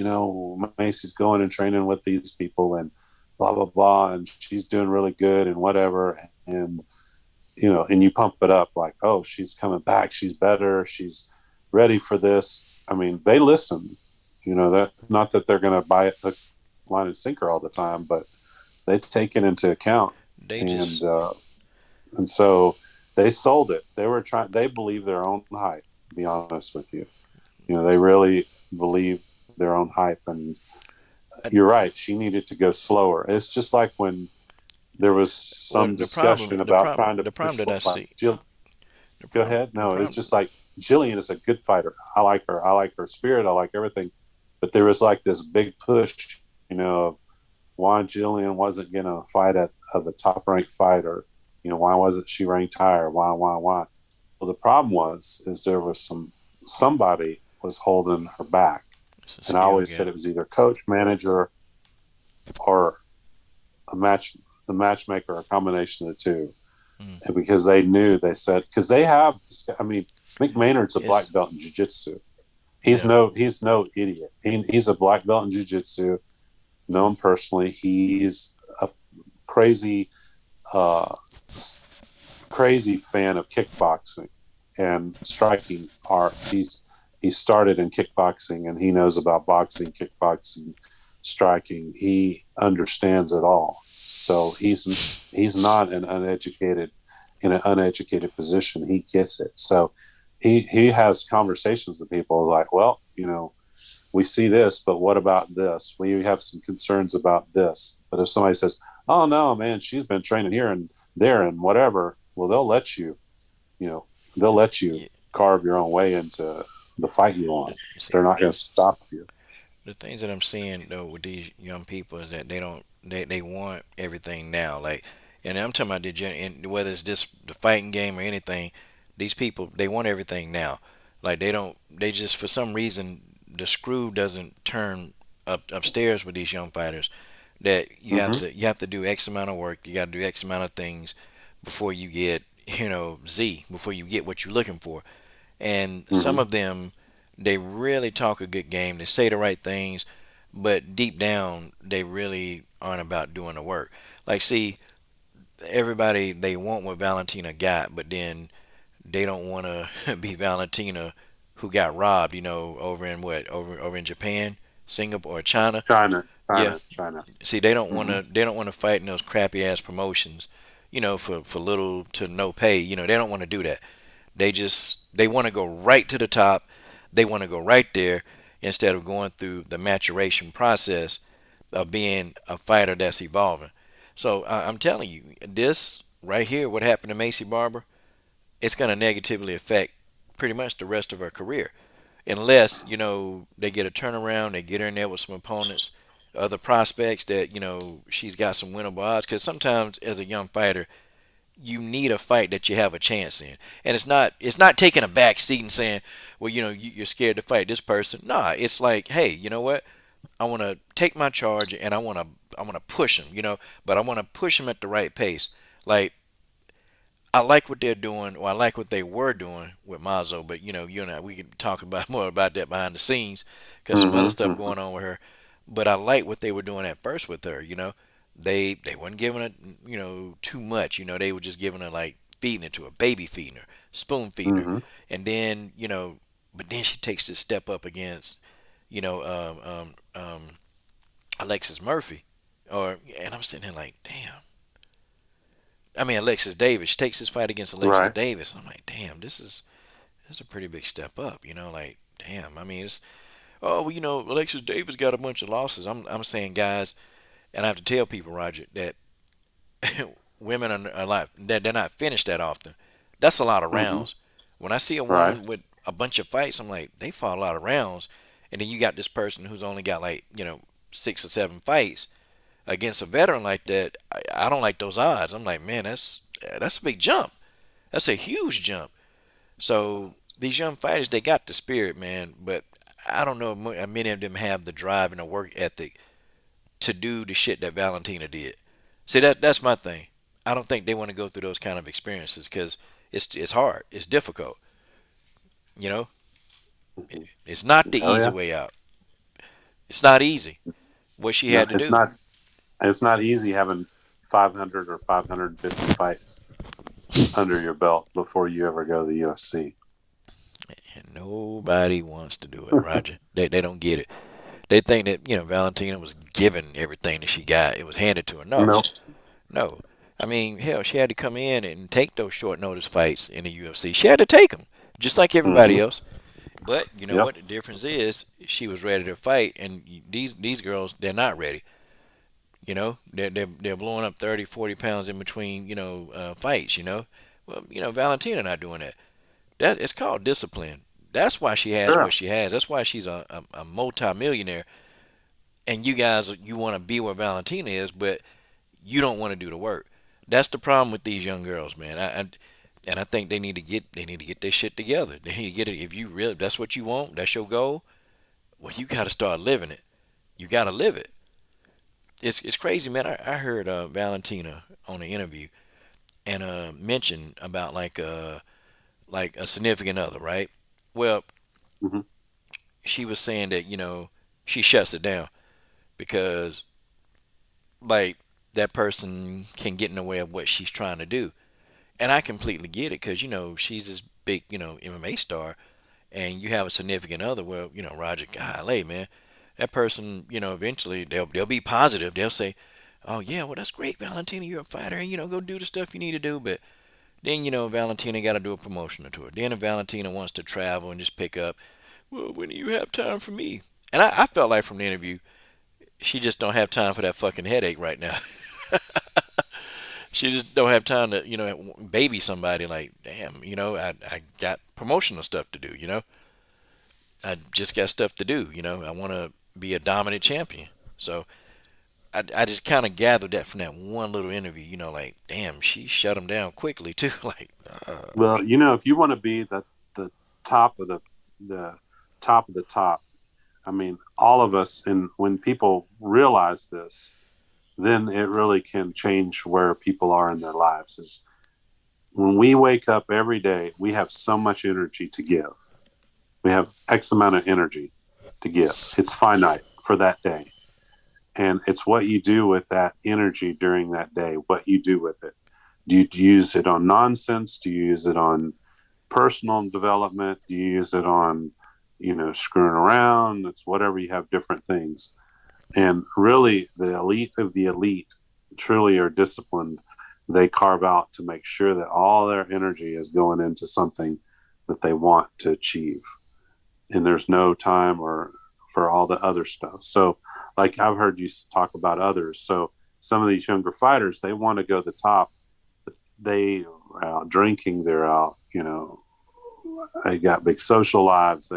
Speaker 2: Macy's going and training with these people and blah, blah, blah. And she's doing really good and whatever. And you pump it up like, oh, she's coming back. She's better. She's ready for this. I mean, they listen. That not that they're going to buy it hook, line, and sinker all the time, but they take it into account,
Speaker 1: they
Speaker 2: and
Speaker 1: just
Speaker 2: uh, and so they sold it. They were trying. They believe their own hype. To be honest with you, they really believe their own hype. And you're right. She needed to go slower. It's just like when there was
Speaker 1: well,
Speaker 2: some discussion about trying to
Speaker 1: the problem
Speaker 2: push
Speaker 1: that I
Speaker 2: like
Speaker 1: see,
Speaker 2: Go ahead.
Speaker 1: the
Speaker 2: No, it's
Speaker 1: problem,
Speaker 2: just like Jillian is a good fighter. I like her. I like her spirit. I like everything. But there was like this big push, of why Jillian wasn't going to fight at of a top ranked fighter. Why wasn't she ranked higher? Why? Well, the problem is there was somebody was holding her back,
Speaker 1: it's a
Speaker 2: and I
Speaker 1: skill
Speaker 2: always said
Speaker 1: gap.
Speaker 2: it was either coach, manager, or a match, the matchmaker, a combination of the two.
Speaker 1: Mm.
Speaker 2: And because they knew, they said, because they have, I mean, Mick Maynard's a
Speaker 1: It's
Speaker 2: black belt in jiu-jitsu. He's
Speaker 1: yeah.
Speaker 2: no idiot. He's a black belt in jiu-jitsu,
Speaker 1: Mm.
Speaker 2: known personally. He's a crazy, uh, crazy fan of kickboxing and striking arts. He started in kickboxing and he knows about boxing, kickboxing, striking. He understands it all. So he's not in an uneducated position. He gets it. So he has conversations with people like, well, we see this, but what about this? We have some concerns about this. But if somebody says, oh no, man, she's been training here and there and whatever, well, you know, they'll let you
Speaker 1: Yeah.
Speaker 2: carve your own way into the fight you want.
Speaker 1: See,
Speaker 2: They're not going to stop you.
Speaker 1: the things that I'm seeing though with these young people is that they don't they want everything now. Like, and I'm talking about and whether it's just the fighting game or anything, these people they want everything now. Like they don't they just for some reason the screw doesn't turn upstairs with these young fighters. That
Speaker 2: Mm-hmm.
Speaker 1: you have to do X amount of work. You got to do X amount of things before you get Z before you get what you're looking for. And some
Speaker 2: Mm-hmm.
Speaker 1: of them, they really talk a good game. They say the right things, but deep down, they really aren't about doing the work. Like, see, everybody they want what Valentina got, but then they don't want to be Valentina who got robbed. Over in over in Japan, Singapore, or China.
Speaker 2: China,
Speaker 1: Yeah.
Speaker 2: China, China.
Speaker 1: See, they don't want
Speaker 2: Mm-hmm.
Speaker 1: to. They don't want to fight in those crappy ass promotions. For little to no pay. They don't want to do that. They want to go right to the top. They want to go right there instead of going through the maturation process of being a fighter that's evolving. So I'm telling you, this right here, what happened to Macy Barber, it's going to negatively affect pretty much the rest of her career, unless they get a turnaround, they get her in there with some opponents, other prospects that she's got some winnable odds. Because sometimes as a young fighter, you need a fight that you have a chance in, and it's not taking a back seat and saying, well, you're scared to fight this person. Nah, it's like, hey, you know what? I want to take my charge and I want to push him, but I want to push him at the right pace. Like, I like what they're doing, or I like what they were doing with Mazo, but you and I, we can talk about more about that behind the scenes because some other stuff
Speaker 2: Mm-hmm.
Speaker 1: going on with her. But I like what they were doing at first with her. They weren't giving her too much. They were just giving her like feeding it to her, baby feeding her, spoon feeding her,
Speaker 2: Mm-hmm.
Speaker 1: and then but then she takes this step up against you know Alexis Murphy, and I'm sitting there like, damn. I mean, Alexis Davis. She takes this fight against Alexis
Speaker 2: Right.
Speaker 1: Davis. I'm like, damn, this is a pretty big step up. Like, damn. I mean, it's Alexis Davis got a bunch of losses. I'm saying, guys, and I have to tell people, Roger, that women are a lot. They're not finished that often. That's a lot of
Speaker 2: Mm-hmm.
Speaker 1: rounds. When I see a
Speaker 2: Right.
Speaker 1: woman with a bunch of fights, I'm like, they fought a lot of rounds, and then you got this person who's only got like 6 or 7 fights against a veteran like that. I don't like those odds. I'm like, man, that's a big jump. That's a huge jump. So these young fighters, they got the spirit, man. But I don't know if many of them have the drive and the work ethic to do the shit that Valentina did. See, that's my thing. I don't think they want to go through those kind of experiences because it's hard. It's difficult. You know,
Speaker 2: Mm-hmm.
Speaker 1: it's not the
Speaker 2: Oh
Speaker 1: easy
Speaker 2: yeah.
Speaker 1: way out. It's not easy. What she
Speaker 2: No,
Speaker 1: had to
Speaker 2: it's
Speaker 1: do.
Speaker 2: not. It's not easy having 500 or 550 fights under your belt before you ever go to the UFC.
Speaker 1: And nobody wants to do it, Roger. They don't get it. They think that Valentina was given everything that she got. It was handed to her. No,
Speaker 2: Nope.
Speaker 1: no. I mean, hell, she had to come in and take those short notice fights in the UFC. She had to take them, just like everybody
Speaker 2: Mm-hmm.
Speaker 1: else. But you know
Speaker 2: Yep.
Speaker 1: what? The difference is she was ready to fight, and these girls, they're not ready. They're blowing up 30, 40 pounds in between fights. Well, Valentina not doing that. That it's called discipline. That's why she has what
Speaker 2: Sure.
Speaker 1: she has. That's why she's a multi-millionaire. And you guys, you want to be where Valentina is, but you don't want to do the work. That's the problem with these young girls, man. And I think they need to get their shit together. They need to get it. If you really that's what you want, that's your goal. Well, you got to start living it. You got to live it. It's crazy, man. I heard Valentina on an interview and mentioned about like a significant other, right? Well,
Speaker 2: Mm-hmm.
Speaker 1: she was saying that she shuts it down because like that person can get in the way of what she's trying to do. And I completely get it because she's this big MMA star, and you have a significant other. Well, Roger, golly, man, that person, eventually they'll be positive. They'll say, "Oh yeah, well that's great, Valentina, you're a fighter, and go do the stuff you need to do." But then Valentina got to do a promotional tour. Then if Valentina wants to travel and just pick up, well, when do you have time for me? And I felt like from the interview, she just don't have time for that fucking headache right now. She just don't have time to baby somebody. Like, damn, I got promotional stuff to do. I just got stuff to do. I want to be a dominant champion. So I just kind of gathered that from that one little interview. Like, damn, she shut him down quickly too. Like,
Speaker 2: Well, if you want to be the top of the top of the top, I mean, all of us, and when people realize this, then it really can change where people are in their lives. Is when we wake up every day, we have so much energy to give. We have X amount of energy to give. It's finite for that day. And it's what you do with that energy during that day, what you do with it. Do you use it on nonsense? Do you use it on personal development? Do you use it on, screwing around? It's whatever. You have different things. And really, the elite of the elite truly are disciplined. They carve out to make sure that all their energy is going into something that they want to achieve. And there's no time or for all the other stuff. So, like I've heard you talk about others. So, some of these younger fighters, they want to go to the top. They are out drinking. They're out, they got big social lives.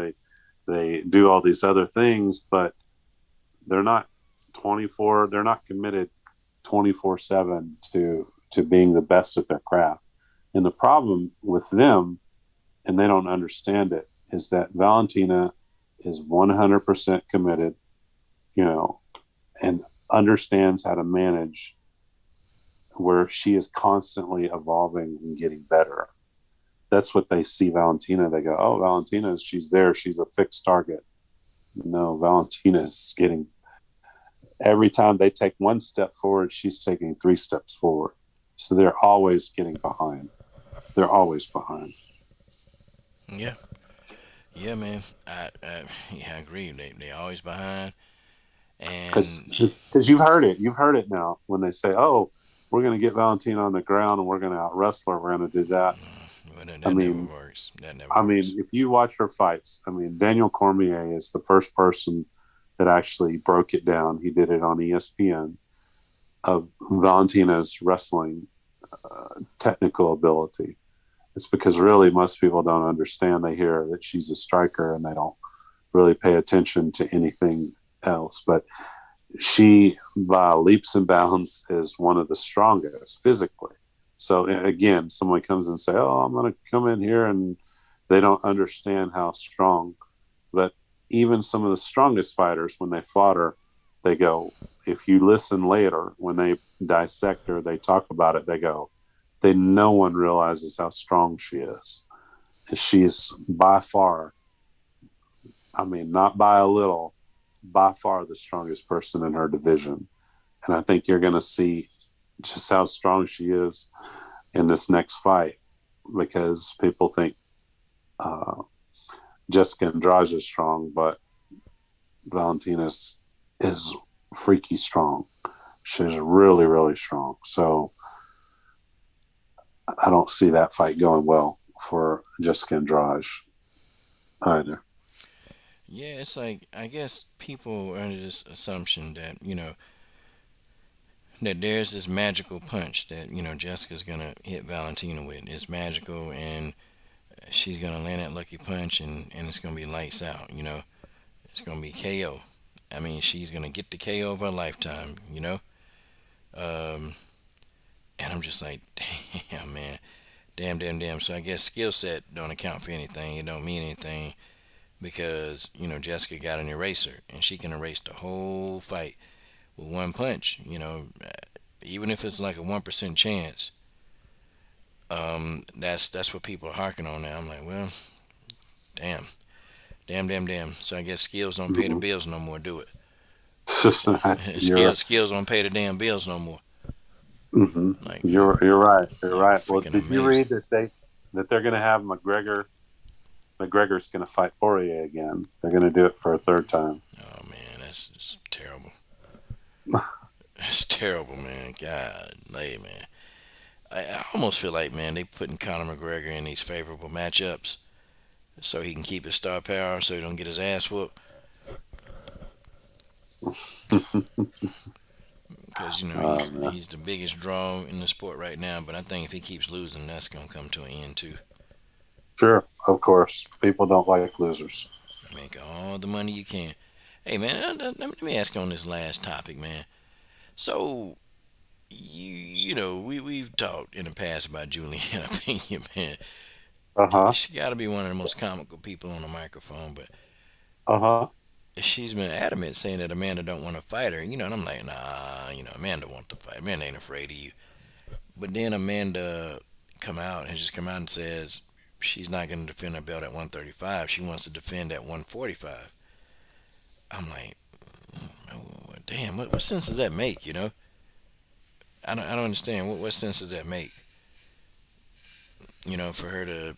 Speaker 2: They do all these other things, but they're not 24. They're not committed 24/7 to being the best at their craft. And the problem with them, and they don't understand it, is that Valentina is 100% committed, and understands how to manage where she is constantly evolving and getting better. That's what they see Valentina. They go, oh, Valentina, she's there. She's a fixed target. No, Valentina is getting, every time they take one step forward, she's taking 3 steps forward. So they're always getting behind. They're always behind.
Speaker 1: Yeah, yeah, man. Yeah, I agree. They always behind,
Speaker 2: Because
Speaker 1: and
Speaker 2: you've heard it. You've heard it now when they say, oh, we're going to get Valentina on the ground and we're going to out wrestle her. We're going to do that.
Speaker 1: well,
Speaker 2: I
Speaker 1: that never
Speaker 2: mean,
Speaker 1: works. That never works.
Speaker 2: if you watch her fights, Daniel Cormier is the first person that actually broke it down. He did it on ESPN of Valentina's wrestling technical ability. It's because really most people don't understand. They hear that she's a striker and they don't really pay attention to anything else. But she, by leaps and bounds, is one of the strongest physically. So again, someone comes and say, "Oh, I'm going to come in here," and they don't understand how strong. But even some of the strongest fighters, when they fought her, they go, if you listen later, when they dissect her, they talk about it, they go, no one realizes how strong she is. She's by far, not by a little, by far the strongest person in her division. And I think you're going to see just how strong she is in this next fight, because people think Jessica Andrade is strong, but Valentina is freaky strong. She's really, really strong. So I don't see that fight going well for Jessica Andrade either.
Speaker 1: Yeah, it's like I guess people are under this assumption that that there's this magical punch that Jessica's gonna hit Valentina with. It's magical, and she's gonna land that lucky punch, and it's gonna be lights out. It's gonna be KO. I mean, she's gonna get the KO of her lifetime. Um, and I'm just like, damn, man, damn, damn, damn. So I guess skill set don't account for anything. It don't mean anything because Jessica got an eraser, and she can erase the whole fight with one punch. Even if it's like a 1% chance. That's what people are harking on now. I'm like, well, damn, damn, damn, damn. So I guess skills don't pay the bills no more, do it?
Speaker 2: you're
Speaker 1: skills don't pay the damn bills no more.
Speaker 2: mm-hmm.
Speaker 1: Like,
Speaker 2: you're right. You're
Speaker 1: like
Speaker 2: right. Well,
Speaker 1: freaking
Speaker 2: did you
Speaker 1: amazing.
Speaker 2: read that they're going to have McGregor? McGregor's going to fight Poirier again. They're going to do it for a third time.
Speaker 1: Oh man, that's just terrible. That's terrible, man. God, man. I almost feel like, man, they putting Conor McGregor in these favorable matchups so he can keep his star power, so he don't get his ass whooped. Because he's the biggest draw in the sport right now. But I think if he keeps losing, that's gonna come to an end too.
Speaker 2: Sure, of course. People don't like losers.
Speaker 1: Make all the money you can. Hey man, let me ask you on this last topic, man. So we've talked in the past about Julianna Pena, man.
Speaker 2: Uh huh.
Speaker 1: She got to be one of the most comical people on the microphone, but
Speaker 2: Uh huh.
Speaker 1: she's been adamant saying that Amanda don't want to fight her. And I'm like, nah, Amanda want to fight. Amanda ain't afraid of you. But then Amanda has just come out and says she's not going to defend her belt at 135. She wants to defend at 145. I'm like, oh, damn, what sense does that make? I don't understand. What sense does that make? For her to,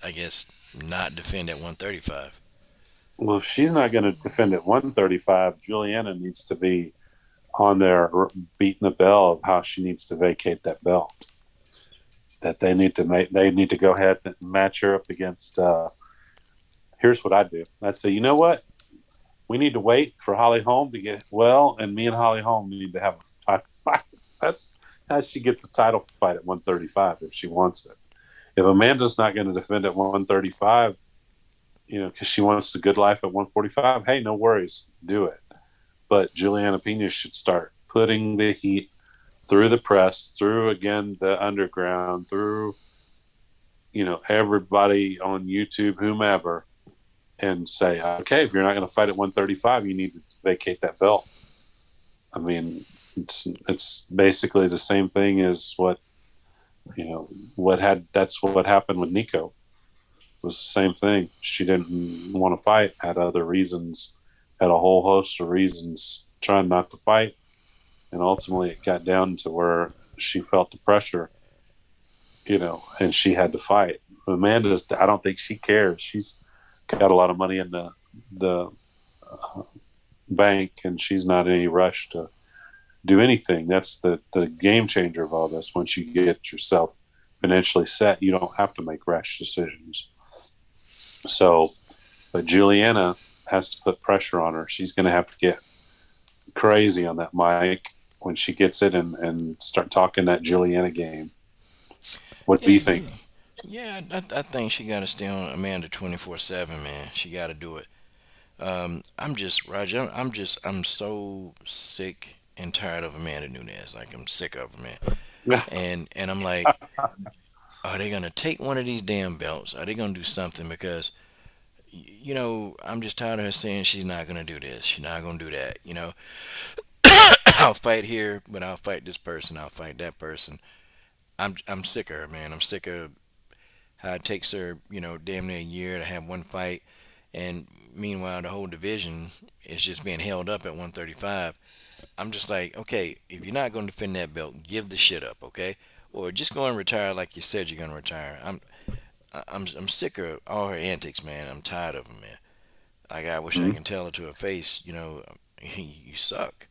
Speaker 1: I guess, not defend at 135.
Speaker 2: Well, if she's not going to defend at 135, Julianna needs to be on there beating the bell of how she needs to vacate that belt. That they need to go ahead and match her up against. Here's what I do. I'd say, you know what? We need to wait for Holly Holm to get well, and me and Holly Holm need to have a fight. That's how she gets a title fight at 135 if she wants it. If Amanda's not going to defend at 135, because she wants the good life at 145, hey, no worries, do it. But Julianna Pena should start putting the heat through the press, through, again, the underground, through, everybody on YouTube, whomever, and say, okay, if you're not going to fight at 135, you need to vacate that belt. I mean, It's basically the same thing as what that's what happened with Nico. It was the same thing. She didn't want to fight, had other reasons, had a whole host of reasons trying not to fight, and ultimately it got down to where she felt the pressure, and she had to fight. Amanda, I don't think she cares. She's got a lot of money in the bank, and she's not in any rush to do anything. That's the game changer of all this. Once you get yourself financially set, you don't have to make rash decisions. So, but Julianna has to put pressure on her. She's going to have to get crazy on that mic when she gets it and start talking that Julianna game. What do you think?
Speaker 1: Yeah, I think she got to stay on Amanda 24/7, man. She got to do it. I'm just Roger. I'm so sick and tired of Amanda Nunes. Like I'm sick of her, man. And I'm like, are they gonna take one of these damn belts? Are they gonna do something? Because I'm just tired of her saying she's not gonna do this. She's not gonna do that. I'll fight here, but I'll fight this person. I'll fight that person. I'm sick of her, man. I'm sick of how it takes her, damn near a year to have one fight, and meanwhile the whole division is just being held up at 135. I'm just like, okay, if you're not going to defend that belt, give the shit up, okay? Or just go and retire like you said you're going to retire. I'm sick of all her antics, man. I'm tired of them, man. Like I wish I
Speaker 2: Mm-hmm.
Speaker 1: can tell her to her face, you suck.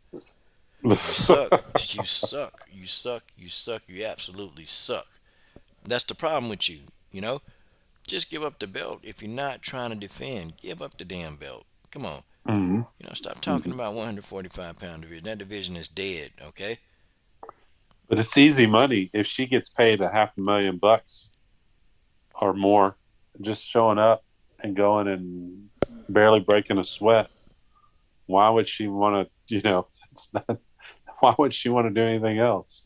Speaker 1: You suck. You suck. You suck. You suck. You absolutely suck. That's the problem with you, you know? Just give up the belt. If you're not trying to defend, give up the damn belt. Come on.
Speaker 2: Mm-hmm.
Speaker 1: Stop talking about 145-pound division. That division is dead, okay?
Speaker 2: But it's easy money if she gets paid $500,000 or more, just showing up and going and barely breaking a sweat. Why would she want to? It's not. Why would she want to do anything else?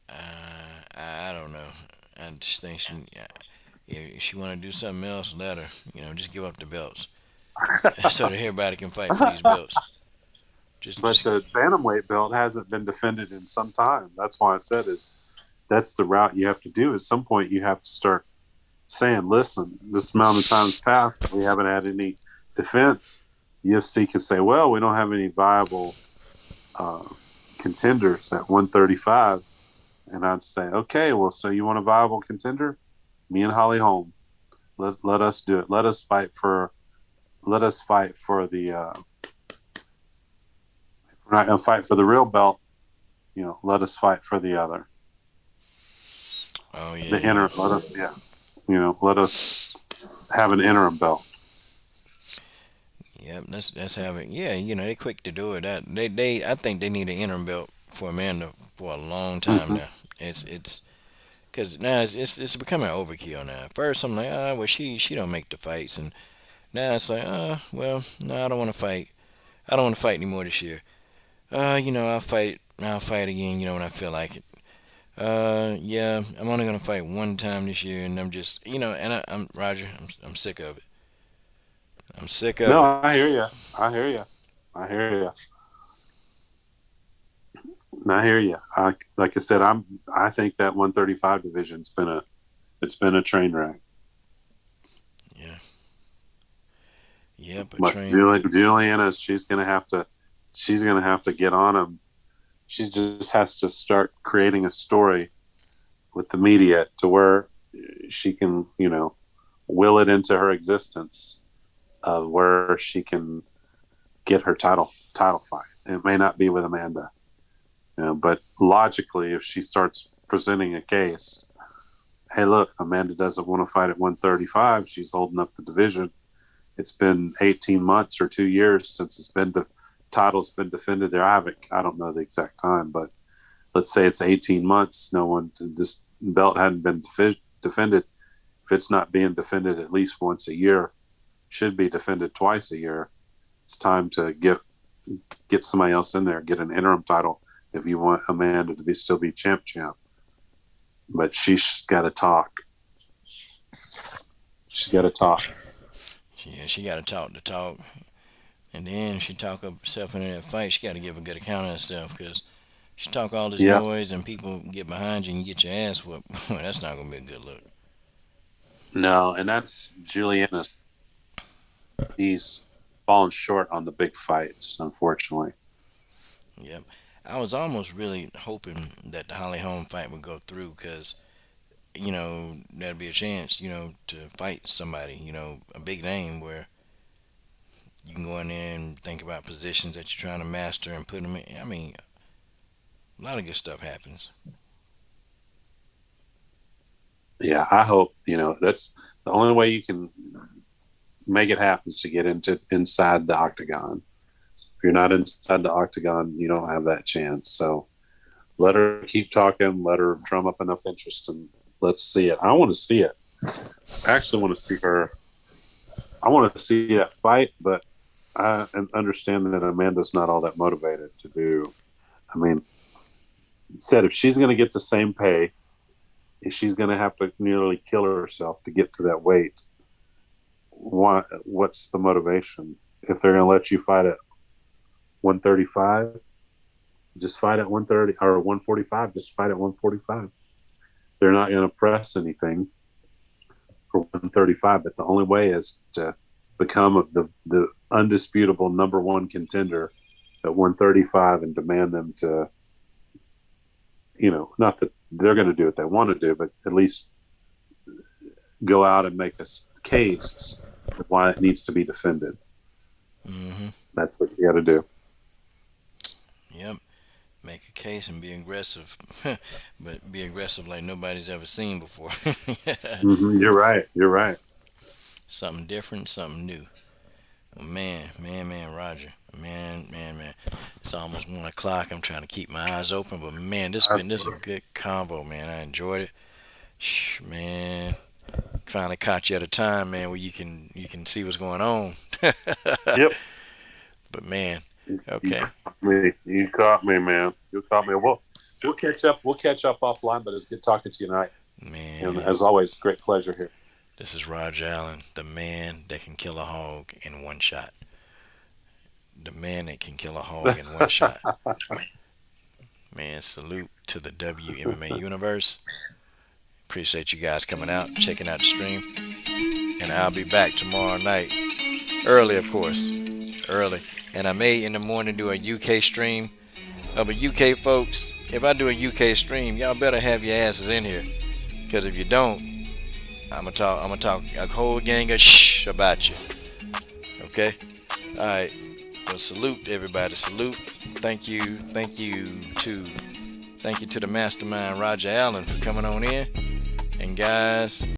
Speaker 1: I don't know. I just think if she want to do something else, let her. Just give up the belts so that everybody can fight for these belts.
Speaker 2: But the bantamweight belt hasn't been defended in some time. That's why I said that's the route you have to do. At some point, you have to start saying, "Listen, this amount of time's passed. We haven't had any defense." UFC can say, "Well, we don't have any viable contenders at 135," and I'd say, "Okay, well, so you want a viable contender? Me and Holly Holm. Let us do it. Let us fight for the. If we're not going to fight for the real belt, let us fight for the other.
Speaker 1: Oh yeah,
Speaker 2: the inner. Let us, let us have an interim belt."
Speaker 1: Yep, that's have it. Yeah, they quick to do it. I think they need an interim belt for Amanda for a long time
Speaker 2: Mm-hmm.
Speaker 1: now. It's because now it's becoming overkill now. First I'm like, well she don't make the fights, and now it's like, well no, I don't want to fight. I don't want to fight anymore this year. I'll fight again. When I feel like it. Yeah, I'm only gonna fight one time this year, and I'm just and I'm Roger. I'm sick of it. I'm sick of
Speaker 2: No,
Speaker 1: it.
Speaker 2: I hear you. I hear you. I hear you. I hear you. Like I said, I think that 135 division's been a train wreck.
Speaker 1: Yeah, yeah, but
Speaker 2: But
Speaker 1: train.
Speaker 2: Julianna, she's gonna have to get on them. She just has to start creating a story with the media to where she can, will it into her existence of where she can get her title fight. It may not be with Amanda, but logically, if she starts presenting a case, hey, look, Amanda doesn't want to fight at 135. She's holding up the division. It's been 18 months or 2 years since the title's been defended there. I don't know the exact time, but let's say it's 18 months. This belt hadn't been defended. If it's not being defended at least once a year, should be defended twice a year. It's time to get somebody else in there, get an interim title if you want Amanda to still be champ. But she's got to talk. She's got to talk.
Speaker 1: Yeah, she got to talk the talk. And then she talk herself into that fight. She got to give a good account of herself because she talk all this
Speaker 2: Yeah,
Speaker 1: noise and people get behind you and you get your ass whooped. That's not gonna be a good look.
Speaker 2: no, and that's Julianna. He's fallen short on the big fights, unfortunately.
Speaker 1: Yep. I was almost really hoping that the Holly Holm fight would go through because that'd be a chance to fight somebody a big name where you can go in there and think about positions that you're trying to master and put them in. I mean, a lot of good stuff happens.
Speaker 2: Yeah, I hope that's the only way you can make it happen is to get into inside the octagon. If you're not inside the octagon, you don't have that chance. So let her keep talking, let her drum up enough interest, and let's see it. I want to see it. I actually want to see her. I want to see that fight, but I understand that Amanda's not all that motivated to do. I mean, said if she's going to get the same pay, if she's going to have to nearly kill herself to get to that weight, what's the motivation? If they're going to let you fight at 135, just fight at 130 or 145. Just fight at 145. They're not going to press anything for 135, but the only way is to become the undisputable number one contender at 135 and demand them to, not that they're going to do what they want to do, but at least go out and make a case of why it needs to be defended.
Speaker 1: Hmm.
Speaker 2: That's what you got to do.
Speaker 1: Yep. Make a case and be aggressive, but be aggressive like nobody's ever seen before.
Speaker 2: You're right. You're right.
Speaker 1: Something different, something new. Oh, man, Roger. Man. It's almost 1 o'clock. I'm trying to keep my eyes open, but man, this is a good combo, man. I enjoyed it. Man, finally caught you at a time, man, where you can see what's going on.
Speaker 2: Yep.
Speaker 1: But man,
Speaker 2: You
Speaker 1: okay,
Speaker 2: caught me. You caught me, man. You caught me. We'll catch up. We'll catch up offline. But it's good talking to you tonight. And
Speaker 1: man.
Speaker 2: as always, great pleasure here.
Speaker 1: This is Roger Allen, the man that can kill a hog in one shot. The man that can kill a hog in one shot. Man, salute to the WMMA universe. Appreciate you guys coming out, checking out the stream. And I'll be back tomorrow night. Early, of course. Early. And I may in the morning do a UK stream. But UK folks, if I do a UK stream, y'all better have your asses in here. Because if you don't, I'm gonna talk a whole gang of shh about you. Okay? Alright. Well, salute everybody. Salute. Thank you. Thank you to the mastermind Roger Allen for coming on in. And guys,